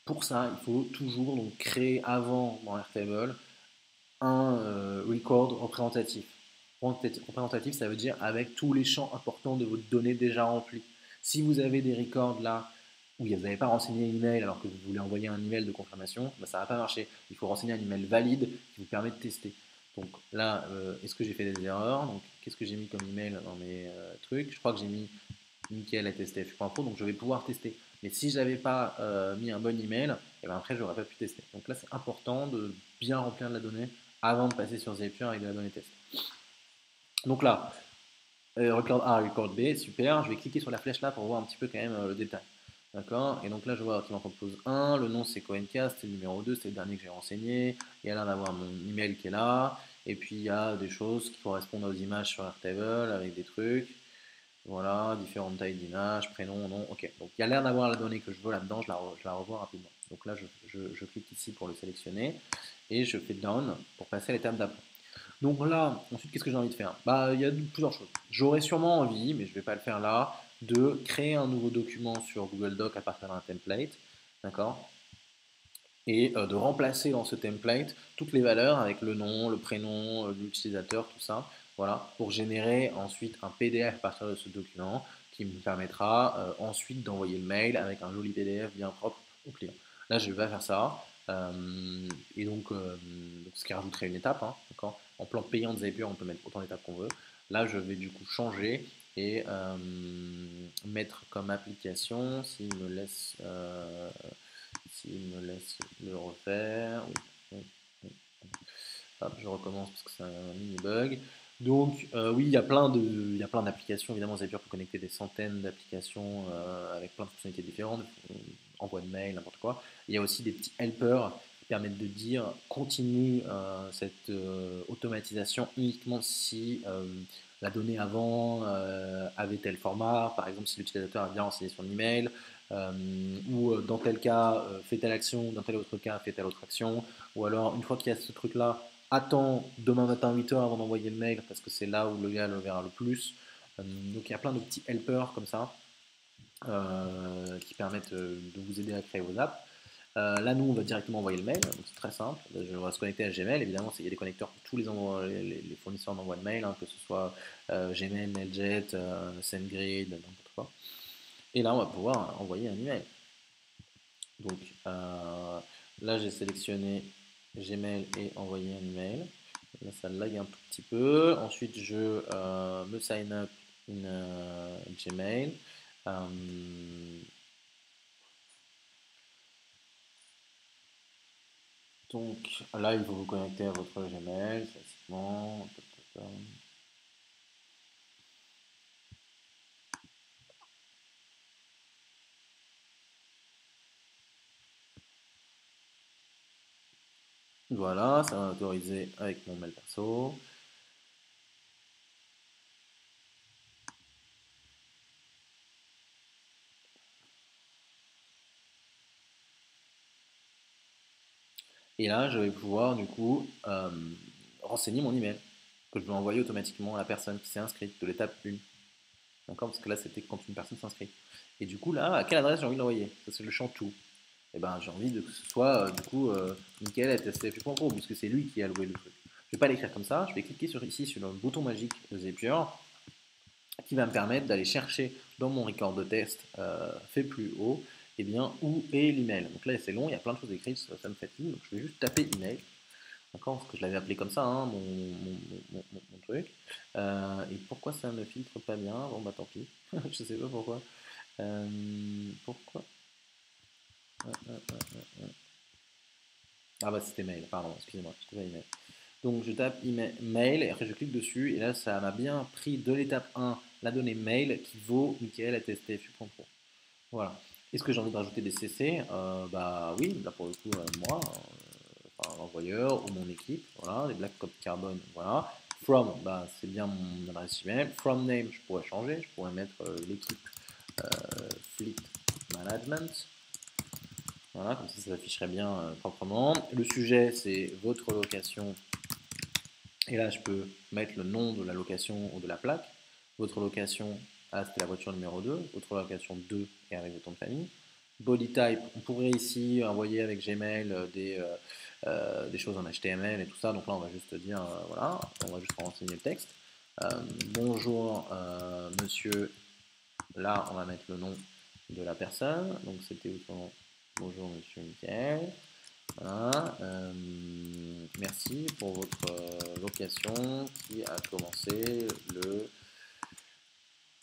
Pour ça, il faut toujours donc créer avant dans Airtable un record représentatif. Représentatif, ça veut dire avec tous les champs importants de votre donnée déjà remplis. Si vous avez des records là où vous n'avez pas renseigné un email alors que vous voulez envoyer un email de confirmation, ben ça ne va pas marcher. Il faut renseigner un email valide qui vous permet de tester. Donc là, est-ce que j'ai fait des erreurs? Donc qu'est-ce que j'ai mis comme email dans mes trucs? Je crois que j'ai mis nickel @stf.info, donc je vais pouvoir tester. Mais si je n'avais pas mis un bon email, et ben après je n'aurais pas pu tester. Donc là, c'est important de bien remplir de la donnée avant de passer sur Zapier avec de la donnée test. Donc là, record A, record B, super. Je vais cliquer sur la flèche là pour voir un petit peu quand même le détail. D'accord. Et donc là, je vois qu'il m'en propose un. Le nom, c'est Coencast. C'est le numéro 2. C'est le dernier que j'ai renseigné. Il y a l'air d'avoir mon email qui est là. Et puis, il y a des choses qui correspondent aux images sur Airtable avec des trucs. Voilà, différentes tailles d'images, prénom, nom. Ok. Donc, il y a l'air d'avoir la donnée que je veux là-dedans. Je la revois rapidement. Donc là, je clique ici pour le sélectionner. Et je fais down pour passer à l'étape d'après. Donc là, ensuite, qu'est-ce que j'ai envie de faire? Bah, il y a plusieurs choses. J'aurais sûrement envie, mais je ne vais pas le faire là, de créer un nouveau document sur Google Doc à partir d'un template. d'accord? Et de remplacer dans ce template toutes les valeurs avec le nom, le prénom, l'utilisateur, tout ça, voilà, pour générer ensuite un PDF à partir de ce document qui me permettra ensuite d'envoyer le mail avec un joli PDF bien propre au client. Là, je vais faire ça. Et donc, ce qui rajouterait une étape, hein, d'accord. En plan payant de Zapier, on peut mettre autant d'étapes qu'on veut. Là, je vais du coup changer et mettre comme application, s'il me laisse le refaire. Oui, oui, oui. Hop, je recommence parce que c'est un mini bug. Donc oui, il y a plein d'applications. Évidemment, Zapier peut connecter des centaines d'applications avec plein de fonctionnalités différentes, envoi de mail, n'importe quoi. Il y a aussi des petits helpers qui permettent de dire continue cette automatisation uniquement si la donnée avant avait tel format. Par exemple, si l'utilisateur a bien renseigné son email, ou dans tel cas fait telle action, dans tel autre cas fait telle autre action, ou alors une fois qu'il y a ce truc là, attends demain matin 8h avant d'envoyer le mail parce que c'est là où le gars le verra le plus. Donc il y a plein de petits helpers comme ça qui permettent de vous aider à créer vos apps. Là, nous, on va directement envoyer le mail, donc c'est très simple. On va se connecter à Gmail. Évidemment, il y a des connecteurs pour tous les fournisseurs d'envoi de mail, hein, que ce soit Gmail, Mailjet, SendGrid, n'importe quoi. Et là, on va pouvoir envoyer un email. Donc là, j'ai sélectionné Gmail et envoyer un email. Là, ça lag un tout petit peu. Ensuite, je me sign up in Gmail. Donc là, il faut vous connecter à votre Gmail facilement. Voilà, ça va autoriser avec mon mail perso. Et là, je vais pouvoir du coup renseigner mon email que je vais envoyer automatiquement à la personne qui s'est inscrite de l'étape 1. D'accord? Parce que là, c'était quand une personne s'inscrit. Et du coup, là, à quelle adresse j'ai envie d'envoyer? Ça, c'est le champ tout. Et ben, j'ai envie que ce soit du coup Michael@stfu.pro puisque c'est lui qui a loué le truc. Je vais pas l'écrire comme ça. Je vais cliquer ici sur le bouton magique de Zapier qui va me permettre d'aller chercher dans mon record de test fait plus haut, et bien, où est l'email. Donc là, c'est long, il y a plein de choses écrites, ça me fatigue. Donc je vais juste taper email. D'accord, parce que je l'avais appelé comme ça, hein, mon truc. Et pourquoi ça ne filtre pas bien? Bon, bah tant pis. Je sais pas pourquoi. Pourquoi? Ah bah c'était mail, pardon, excusez-moi, c'était pas email. Donc je tape email, mail et après je clique dessus et là ça m'a bien pris de l'étape 1 la donnée mail qui vaut michael@stfu.pro. Voilà. Est-ce que j'ai envie de rajouter des CC? Bah oui, là pour le coup moi, enfin, l'envoyeur ou mon équipe, voilà, les Black Code Carbone, voilà. From, bah c'est bien mon adresse email. From name, je pourrais changer, je pourrais mettre l'équipe Fleet Management. Voilà, comme ça s'afficherait bien proprement. Le sujet, c'est votre location. Et là, je peux mettre le nom de la location ou de la plaque. Votre location, ah, c'était la voiture numéro 2. Votre location 2 est avec votre nom de famille. Body type, on pourrait ici envoyer avec Gmail des choses en HTML et tout ça. Donc là, on va juste dire, voilà, on va juste renseigner le texte. Bonjour, monsieur. Là, on va mettre le nom de la personne. Donc, c'était où son nom? Bonjour, monsieur Michael. Voilà, merci pour votre location qui a commencé le.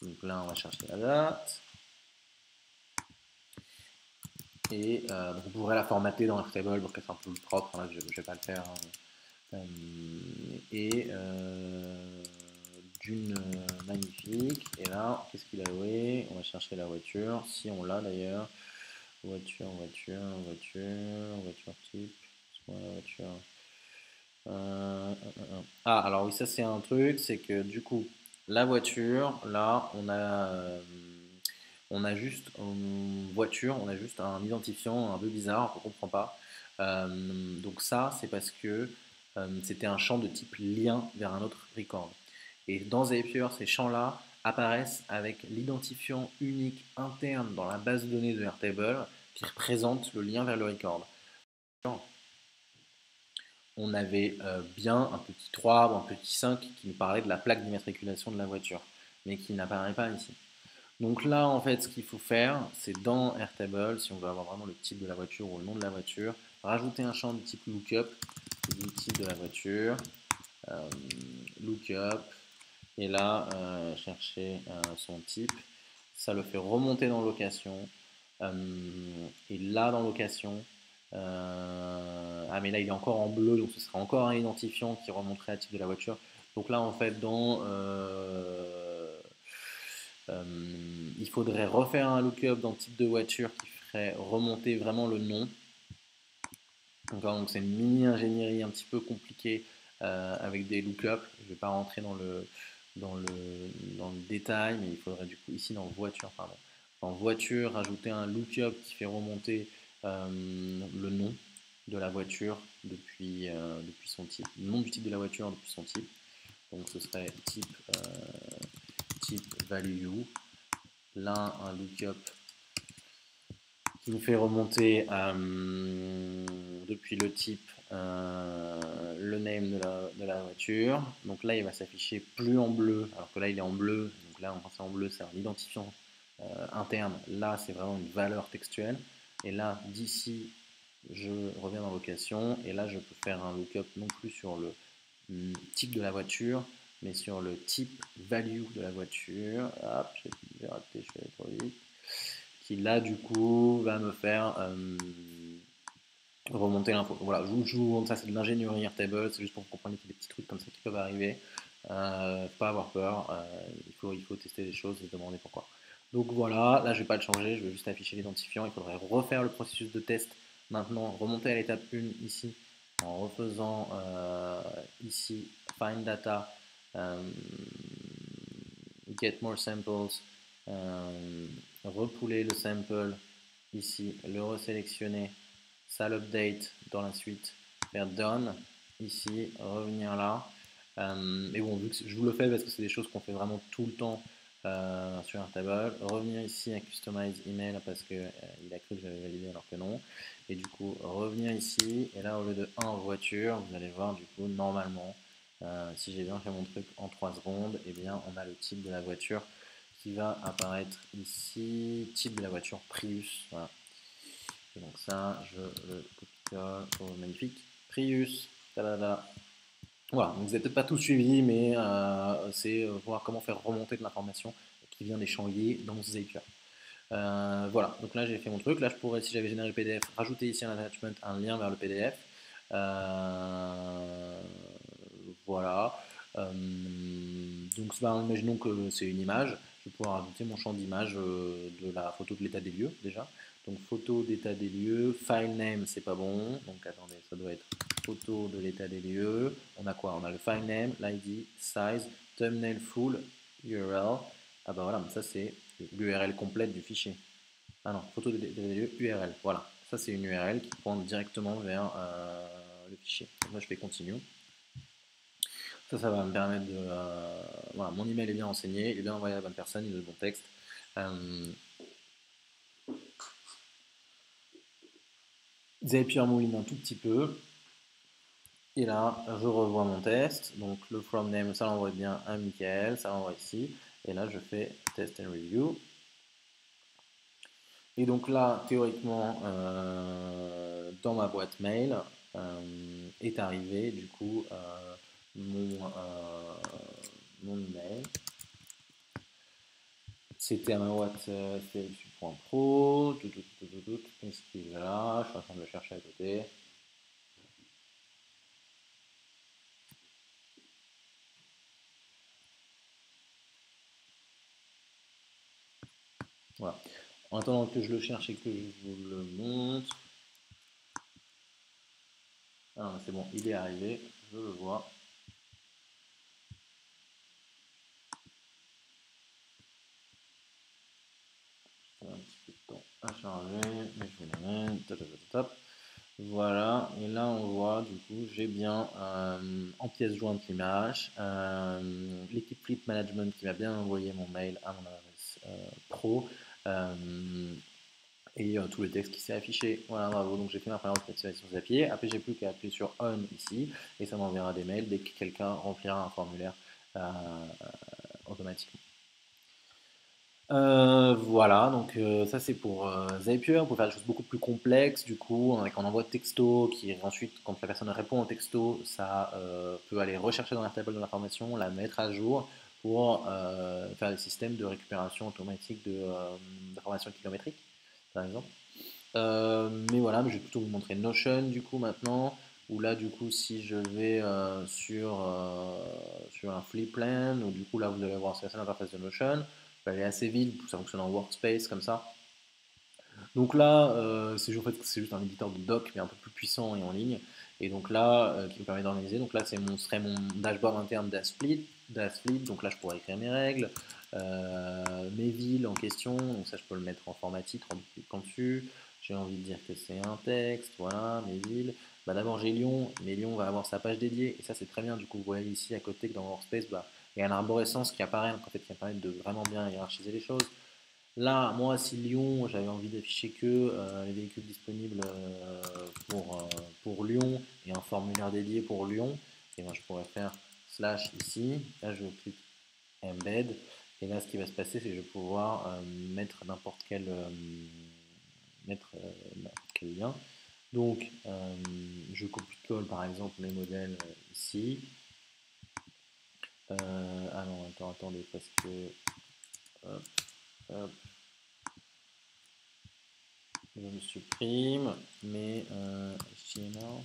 Donc là, on va chercher la date. Et donc vous pourrez la formater dans Airtable pour qu'elle soit un peu plus propre. Là, je ne vais pas le faire. Hein. Et d'une magnifique. Et là, qu'est-ce qu'il a loué? On va chercher la voiture, si on l'a d'ailleurs. Voiture type. Voiture. Ah, alors oui, ça c'est un truc, c'est que du coup, la voiture, là, on a juste une voiture, on a juste un identifiant un peu bizarre, on ne comprend pas. Donc ça, c'est parce que c'était un champ de type lien vers un autre record. Et dans Zapier, ces champs-là apparaissent avec l'identifiant unique interne dans la base de données de Airtable qui représente le lien vers le record. On avait bien un petit 3 ou un petit 5 qui nous parlait de la plaque d'immatriculation de la voiture, mais qui n'apparaît pas ici. Donc là, en fait, ce qu'il faut faire, c'est dans Airtable, si on veut avoir vraiment le type de la voiture ou le nom de la voiture, rajouter un champ de type lookup, du type de la voiture, lookup, et là, chercher son type. Ça le fait remonter dans location. Et là, dans location, ah mais là il est encore en bleu, donc ce sera encore un identifiant qui remonterait à type de la voiture. Donc là, en fait, il faudrait refaire un lookup dans le type de voiture qui ferait remonter vraiment le nom. Donc c'est une mini-ingénierie un petit peu compliquée avec des lookups. Je ne vais pas rentrer dans le détail, mais il faudrait du coup ici dans voiture, pardon. En voiture, rajouter un lookup qui fait remonter le nom de la voiture depuis son type, le nom du type de la voiture depuis son type. Donc ce serait type value. Là, un lookup qui nous fait remonter depuis le type le name de la voiture. Donc là, il va s'afficher plus en bleu, alors que là, il est en bleu. Donc là, quand c'est en bleu, c'est un identifiant interne. Là, c'est vraiment une valeur textuelle. Et là, d'ici, je reviens dans location. Et là, je peux faire un lookup non plus sur le type de la voiture, mais sur le type value de la voiture. Hop, j'ai raté, je suis allé trop vite. Qui là, du coup, va me faire remonter l'info. Voilà, je vous montre ça, c'est de l'ingénierie Airtable, c'est juste pour que vous compreniez qu'il y a des petits trucs comme ça qui peuvent arriver. Pas avoir peur, il faut tester des choses et se demander pourquoi. Donc voilà, là je vais pas le changer, je vais juste afficher l'identifiant. Il faudrait refaire le processus de test maintenant, remonter à l'étape 1 ici, en refaisant ici find data, get more samples, repouler le sample ici, le resélectionner, ça l'update dans la suite, faire done ici, revenir là. Et bon, vu que je vous le fais parce que c'est des choses qu'on fait vraiment tout le temps sur Airtable, revenir ici à Customize Email parce qu'il a cru que j'avais validé alors que non. Et du coup, revenir ici, et là au lieu de 1 voiture, vous allez voir du coup, normalement, si j'ai bien fait mon truc en 3 secondes, et eh bien on a le type de la voiture qui va apparaître ici, type de la voiture Prius. Voilà. Et donc ça, je le copie-colle, oh, magnifique, Prius, tadada. Voilà, donc vous n'avez peut-être pas tout suivi, mais c'est voir comment faire remonter de l'information qui vient des champs liés dans Zapier. Voilà, donc là j'ai fait mon truc. Là je pourrais, si j'avais généré le PDF, rajouter ici un attachment, un lien vers le PDF. Voilà. Donc imaginons que c'est une image. Je vais pouvoir ajouter mon champ d'image de la photo de l'état des lieux déjà. Donc photo d'état des lieux, file name c'est pas bon. Donc attendez, ça doit être photo de l'état des lieux. On a quoi? On a le file name, l'ID, size, thumbnail full, URL. Ah bah voilà, ça c'est l'URL complète du fichier. Ah non, photo des lieux, URL. Voilà, ça c'est une URL qui pointe directement vers le fichier. Donc là je fais continue. Ça va me permettre de... voilà, mon email est bien renseigné, il est bien envoyé à la bonne personne, il a le bon texte. Zapier mouline un tout petit peu. Et là, je revois mon test. Donc le from name, ça l'envoie bien à Michael, ça l'envoie ici. Et là, je fais test and review. Et donc là, théoriquement, dans ma boîte mail, est arrivé du coup mon email. C'était un WhatsApp.pro. Qu'est-ce qu'il est là? Je suis en train de le chercher à côté. Voilà. En attendant que je le cherche et que je vous le montre. Ah, c'est bon, il est arrivé, je le vois. Ça a un petit peu de temps à charger, mais je vais le mettre. Voilà, et là on voit du coup j'ai bien en pièce jointe l'image, l'équipe Fleet Management qui m'a bien envoyé mon mail à mon adresse pro, et tout le texte qui s'est affiché. Voilà, bravo. Donc j'ai fait ma première automatisation Zapier. Après, j'ai plus qu'à appuyer sur On ici et ça m'enverra des mails dès que quelqu'un remplira un formulaire automatiquement. Voilà, donc ça c'est pour Zapier. On peut faire des choses beaucoup plus complexes du coup, avec un envoi de texto qui ensuite, quand la personne répond au texto, ça peut aller rechercher dans la table de l'information, la mettre à jour pour faire des systèmes de récupération automatique d'informations kilométriques, par exemple. Mais voilà, mais je vais plutôt vous montrer Notion du coup maintenant, où là du coup si je vais sur un flip plan, ou du coup là vous allez voir c'est l'interface de Notion, je vais aller assez vite, ça fonctionne en workspace comme ça. Donc là c'est juste un éditeur de doc mais un peu plus puissant et en ligne, et donc là qui me permet d'organiser, donc là serait mon dashboard interne d'Asflip, donc là je pourrais écrire mes règles, mes villes en question, donc ça je peux le mettre en format titre en cliquant dessus. J'ai envie de dire que c'est un texte, voilà, mes villes. Bah, d'abord j'ai Lyon, mais Lyon va avoir sa page dédiée, et ça c'est très bien, du coup vous voyez ici à côté que dans Workspace, bah, il y a l'arborescence qui apparaît, donc en fait qui permet de vraiment bien hiérarchiser les choses. Là, moi, si Lyon, j'avais envie d'afficher que les véhicules disponibles pour Lyon et un formulaire dédié pour Lyon, et moi je pourrais faire slash ici. Là, je clique embed, et là, ce qui va se passer, c'est que je vais pouvoir mettre n'importe quel lien. Donc, je copie-colle par exemple mes modèles ici. Ah non, attendez, parce que hop, hop, je me supprime, mais HTML,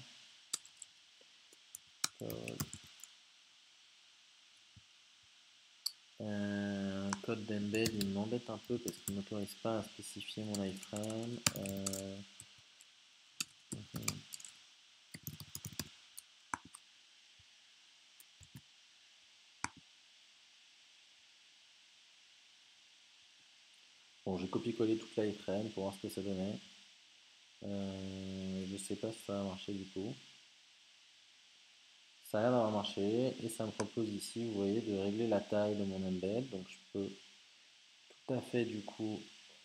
code d'embed, il m'embête un peu parce qu'il ne m'autorise pas à spécifier mon iframe. Bon, j'ai copié-collé toute l'iframe pour voir ce que ça donnait. Je sais pas si ça va marcher du coup. Ça a l'air d'avoir marché et ça me propose ici, vous voyez, de régler la taille de mon embed. Donc je peux tout à fait du coup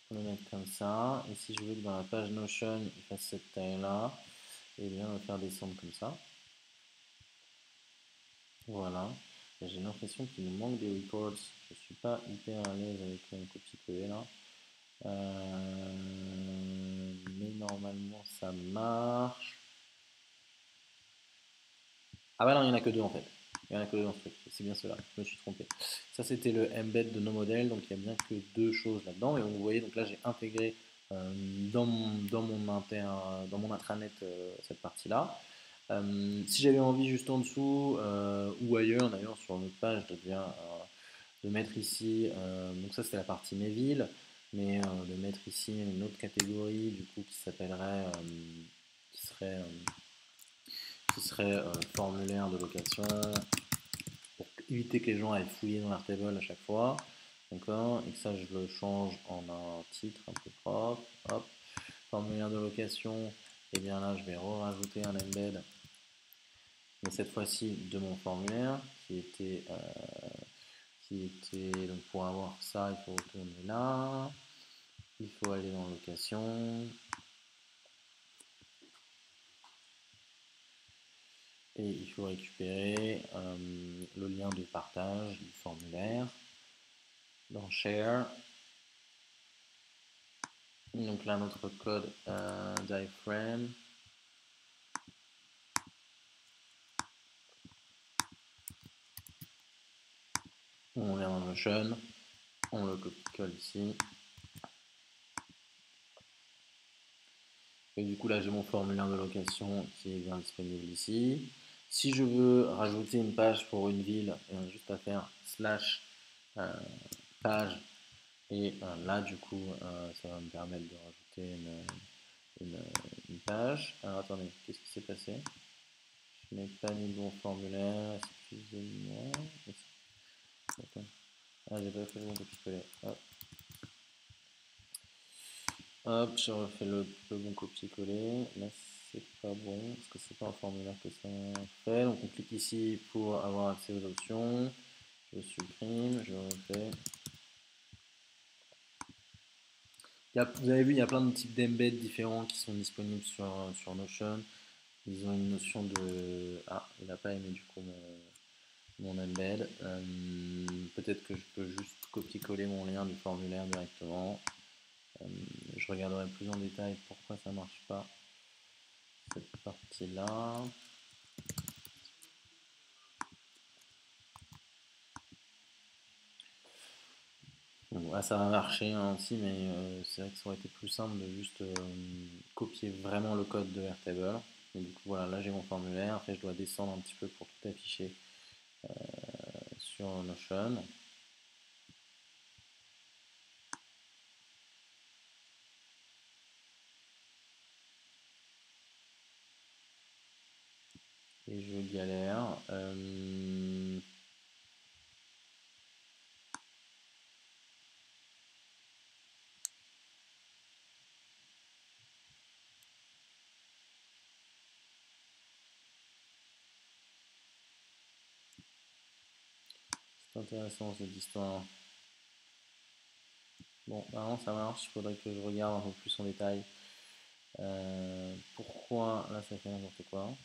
le mettre comme ça. Et si je veux que dans la page Notion il fasse cette taille là, et bien le faire descendre comme ça. Voilà. J'ai l'impression qu'il me manque des reports. Je suis pas hyper à l'aise avec un copier-coller là. Mais normalement ça marche. Ah bah non, il n'y en a que deux en fait. Il n'y en a que deux dans ce truc. C'est bien cela. Je me suis trompé. Ça c'était le embed de nos modèles. Donc il n'y a bien que deux choses là-dedans. Et vous voyez, donc là j'ai intégré dans mon intranet cette partie-là. Si j'avais envie juste en dessous ou ailleurs, d'ailleurs sur notre page, de mettre ici, donc ça c'était la partie mes villes, mais de mettre ici une autre catégorie du coup qui s'appellerait, qui serait, formulaire de location, pour éviter que les gens aillent fouiller dans l'Airtable à chaque fois. D'accord, et que ça je le change en un titre un peu propre. Hop, formulaire de location, et bien là je vais rajouter un embed, mais cette fois-ci de mon formulaire donc pour avoir ça il faut retourner là, il faut aller dans location et il faut récupérer le lien de partage du formulaire dans share. Donc là notre code diaphragm, on vient dans Notion, on le copie-colle ici. Et du coup là j'ai mon formulaire de location qui est bien disponible ici. Si je veux rajouter une page pour une ville, il y a juste à faire slash page, et là du coup ça va me permettre de rajouter une page. Alors attendez, qu'est-ce qui s'est passé? Je n'ai pas mis le bon formulaire, excusez-moi. Ah, j'ai pas fait le bon copier-coller. Hop. Hop, je refais le bon copier-coller. Là, c'est pas bon, parce que c'est pas un formulaire que ça fait. Donc, on clique ici pour avoir accès aux options. Je supprime, je refais. Vous avez vu, il y a plein de types d'embed différents qui sont disponibles sur Notion. Ils ont une notion de... Ah, il n'a pas aimé du coup mon embed. Peut-être que je peux juste copier-coller mon lien du formulaire directement. Je regarderai plus en détail pourquoi ça ne marche pas cette partie-là. Bon, là, ça va marcher hein, aussi, mais c'est vrai que ça aurait été plus simple de juste copier vraiment le code de Airtable. Et du coup, voilà, là j'ai mon formulaire. Après, je dois descendre un petit peu pour tout afficher sur Notion. Et je galère. C'est intéressant cette histoire. Bon, maintenant ça marche. Il faudrait que je regarde un peu plus en détail. Pourquoi là ça fait n'importe quoi.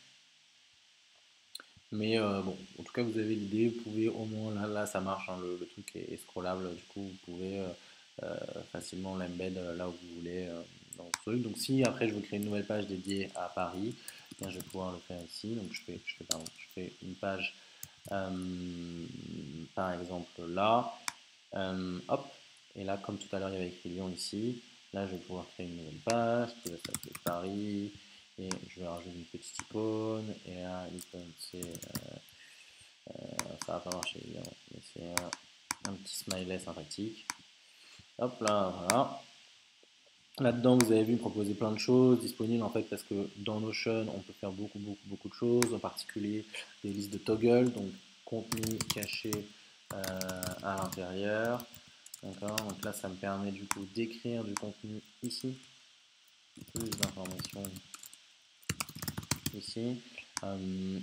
Mais bon, en tout cas, vous avez l'idée, vous pouvez au moins, là ça marche, hein, le truc est scrollable, du coup, vous pouvez facilement l'embed là où vous voulez dans le truc. Donc, si après je veux créer une nouvelle page dédiée à Paris, bien, je vais pouvoir le faire ici. Donc, je fais une page, par exemple là, hop, et là, comme tout à l'heure, il y avait écrit Lyon ici, là, je vais pouvoir créer une nouvelle page qui va s'appeler Paris. Et je vais rajouter une petite icône. Et là, l'icône, c'est. Ça va pas marcher évidemment. Mais c'est un petit smiley sympathique. Hop là, voilà. Là-dedans, vous avez vu, proposer plein de choses disponibles en fait parce que dans Notion, on peut faire beaucoup de choses, en particulier des listes de toggle, donc contenu caché à l'intérieur. D'accord, donc là, ça me permet du coup d'écrire du contenu ici, plus d'informations ici,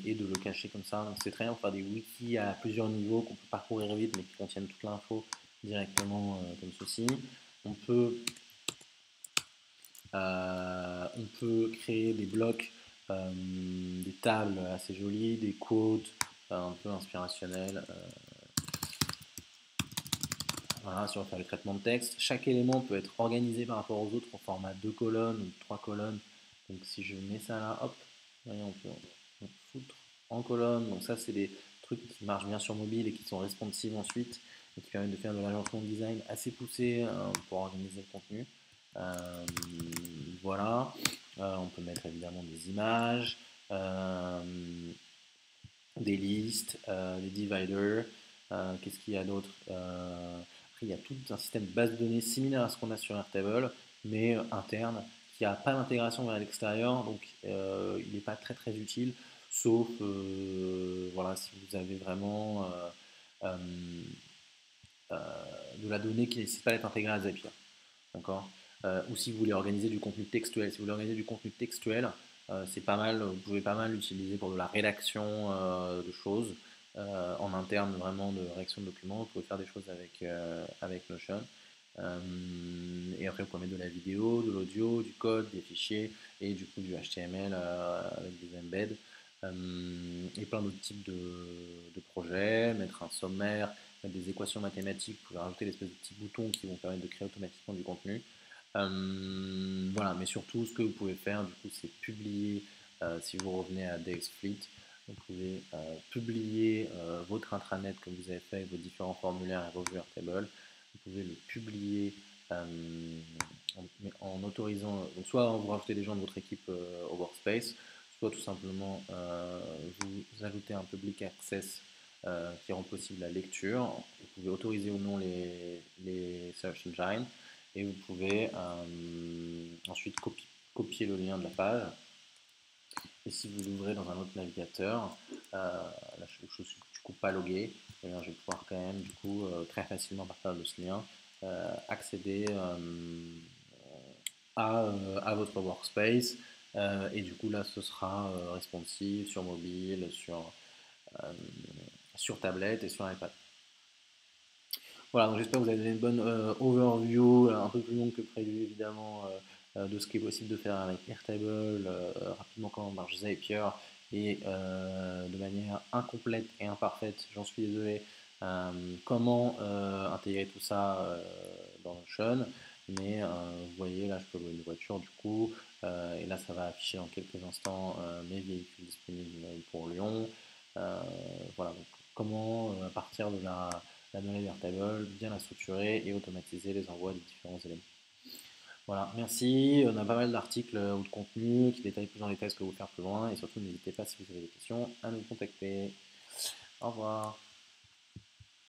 et de le cacher comme ça. Donc c'est très bien pour faire des wikis à plusieurs niveaux qu'on peut parcourir vite mais qui contiennent toute l'info directement comme ceci. On peut créer des blocs, des tables assez jolies, des quotes un peu inspirationnelles. Voilà, si on veut faire le traitement de texte, chaque élément peut être organisé par rapport aux autres en format 2 colonnes ou 3 colonnes. Donc si je mets ça là, hop, voyez, on peut foutre en colonne. Donc ça, c'est des trucs qui marchent bien sur mobile et qui sont responsives ensuite et qui permettent de faire de l'agencement de design assez poussé pour organiser le contenu. Voilà, on peut mettre évidemment des images, des listes, des dividers. Qu'est-ce qu'il y a d'autre Après, il y a tout un système de base de données similaire à ce qu'on a sur Airtable, mais interne, qui n'a pas d'intégration vers l'extérieur, donc il n'est pas très utile, sauf voilà, si vous avez vraiment de la donnée qui ne nécessite pas d'être intégrée à Zapier. D'accord Ou si vous voulez organiser du contenu textuel. Si vous voulez organiser du contenu textuel, c'est pas mal, vous pouvez pas mal l'utiliser pour de la rédaction de choses en interne, vraiment de rédaction de documents. Vous pouvez faire des choses avec Notion. Et après, vous pouvez mettre de la vidéo, de l'audio, du code, des fichiers et du coup du HTML avec des embeds. Et plein d'autres types de projets, mettre un sommaire, mettre des équations mathématiques, vous pouvez rajouter des espèces de petits boutons qui vont permettre de créer automatiquement du contenu. Voilà, mais surtout ce que vous pouvez faire du coup c'est publier, si vous revenez à DXFleet, vous pouvez publier votre intranet comme vous avez fait avec vos différents formulaires et vos viewer tables. Vous pouvez le publier en autorisant, donc soit vous rajoutez des gens de votre équipe au workspace, soit tout simplement vous ajoutez un public access qui rend possible la lecture. Vous pouvez autoriser ou non les search engines et vous pouvez ensuite copier le lien de la page. Et si vous l'ouvrez dans un autre navigateur, là je suis du coup pas logué, et bien, je vais pouvoir quand même du coup très facilement à partir de ce lien accéder à votre workspace. Et du coup là ce sera responsive sur mobile, sur tablette et sur iPad. Voilà, donc j'espère que vous avez donné une bonne overview, un peu plus longue que prévu évidemment, de ce qui est possible de faire avec Airtable, rapidement comment marche Zapier, et de manière incomplète et imparfaite, j'en suis désolé, comment intégrer tout ça dans Notion. Mais vous voyez, là je peux louer une voiture du coup, et là ça va afficher dans quelques instants mes véhicules disponibles pour Lyon. Euh, voilà, donc comment à partir de la donnée Airtable, bien la structurer et automatiser les envois des différents éléments. Voilà, merci. On a pas mal d'articles ou de contenus qui détaillent plus en détail ce que vous faire plus loin et surtout n'hésitez pas si vous avez des questions à nous contacter. Au revoir.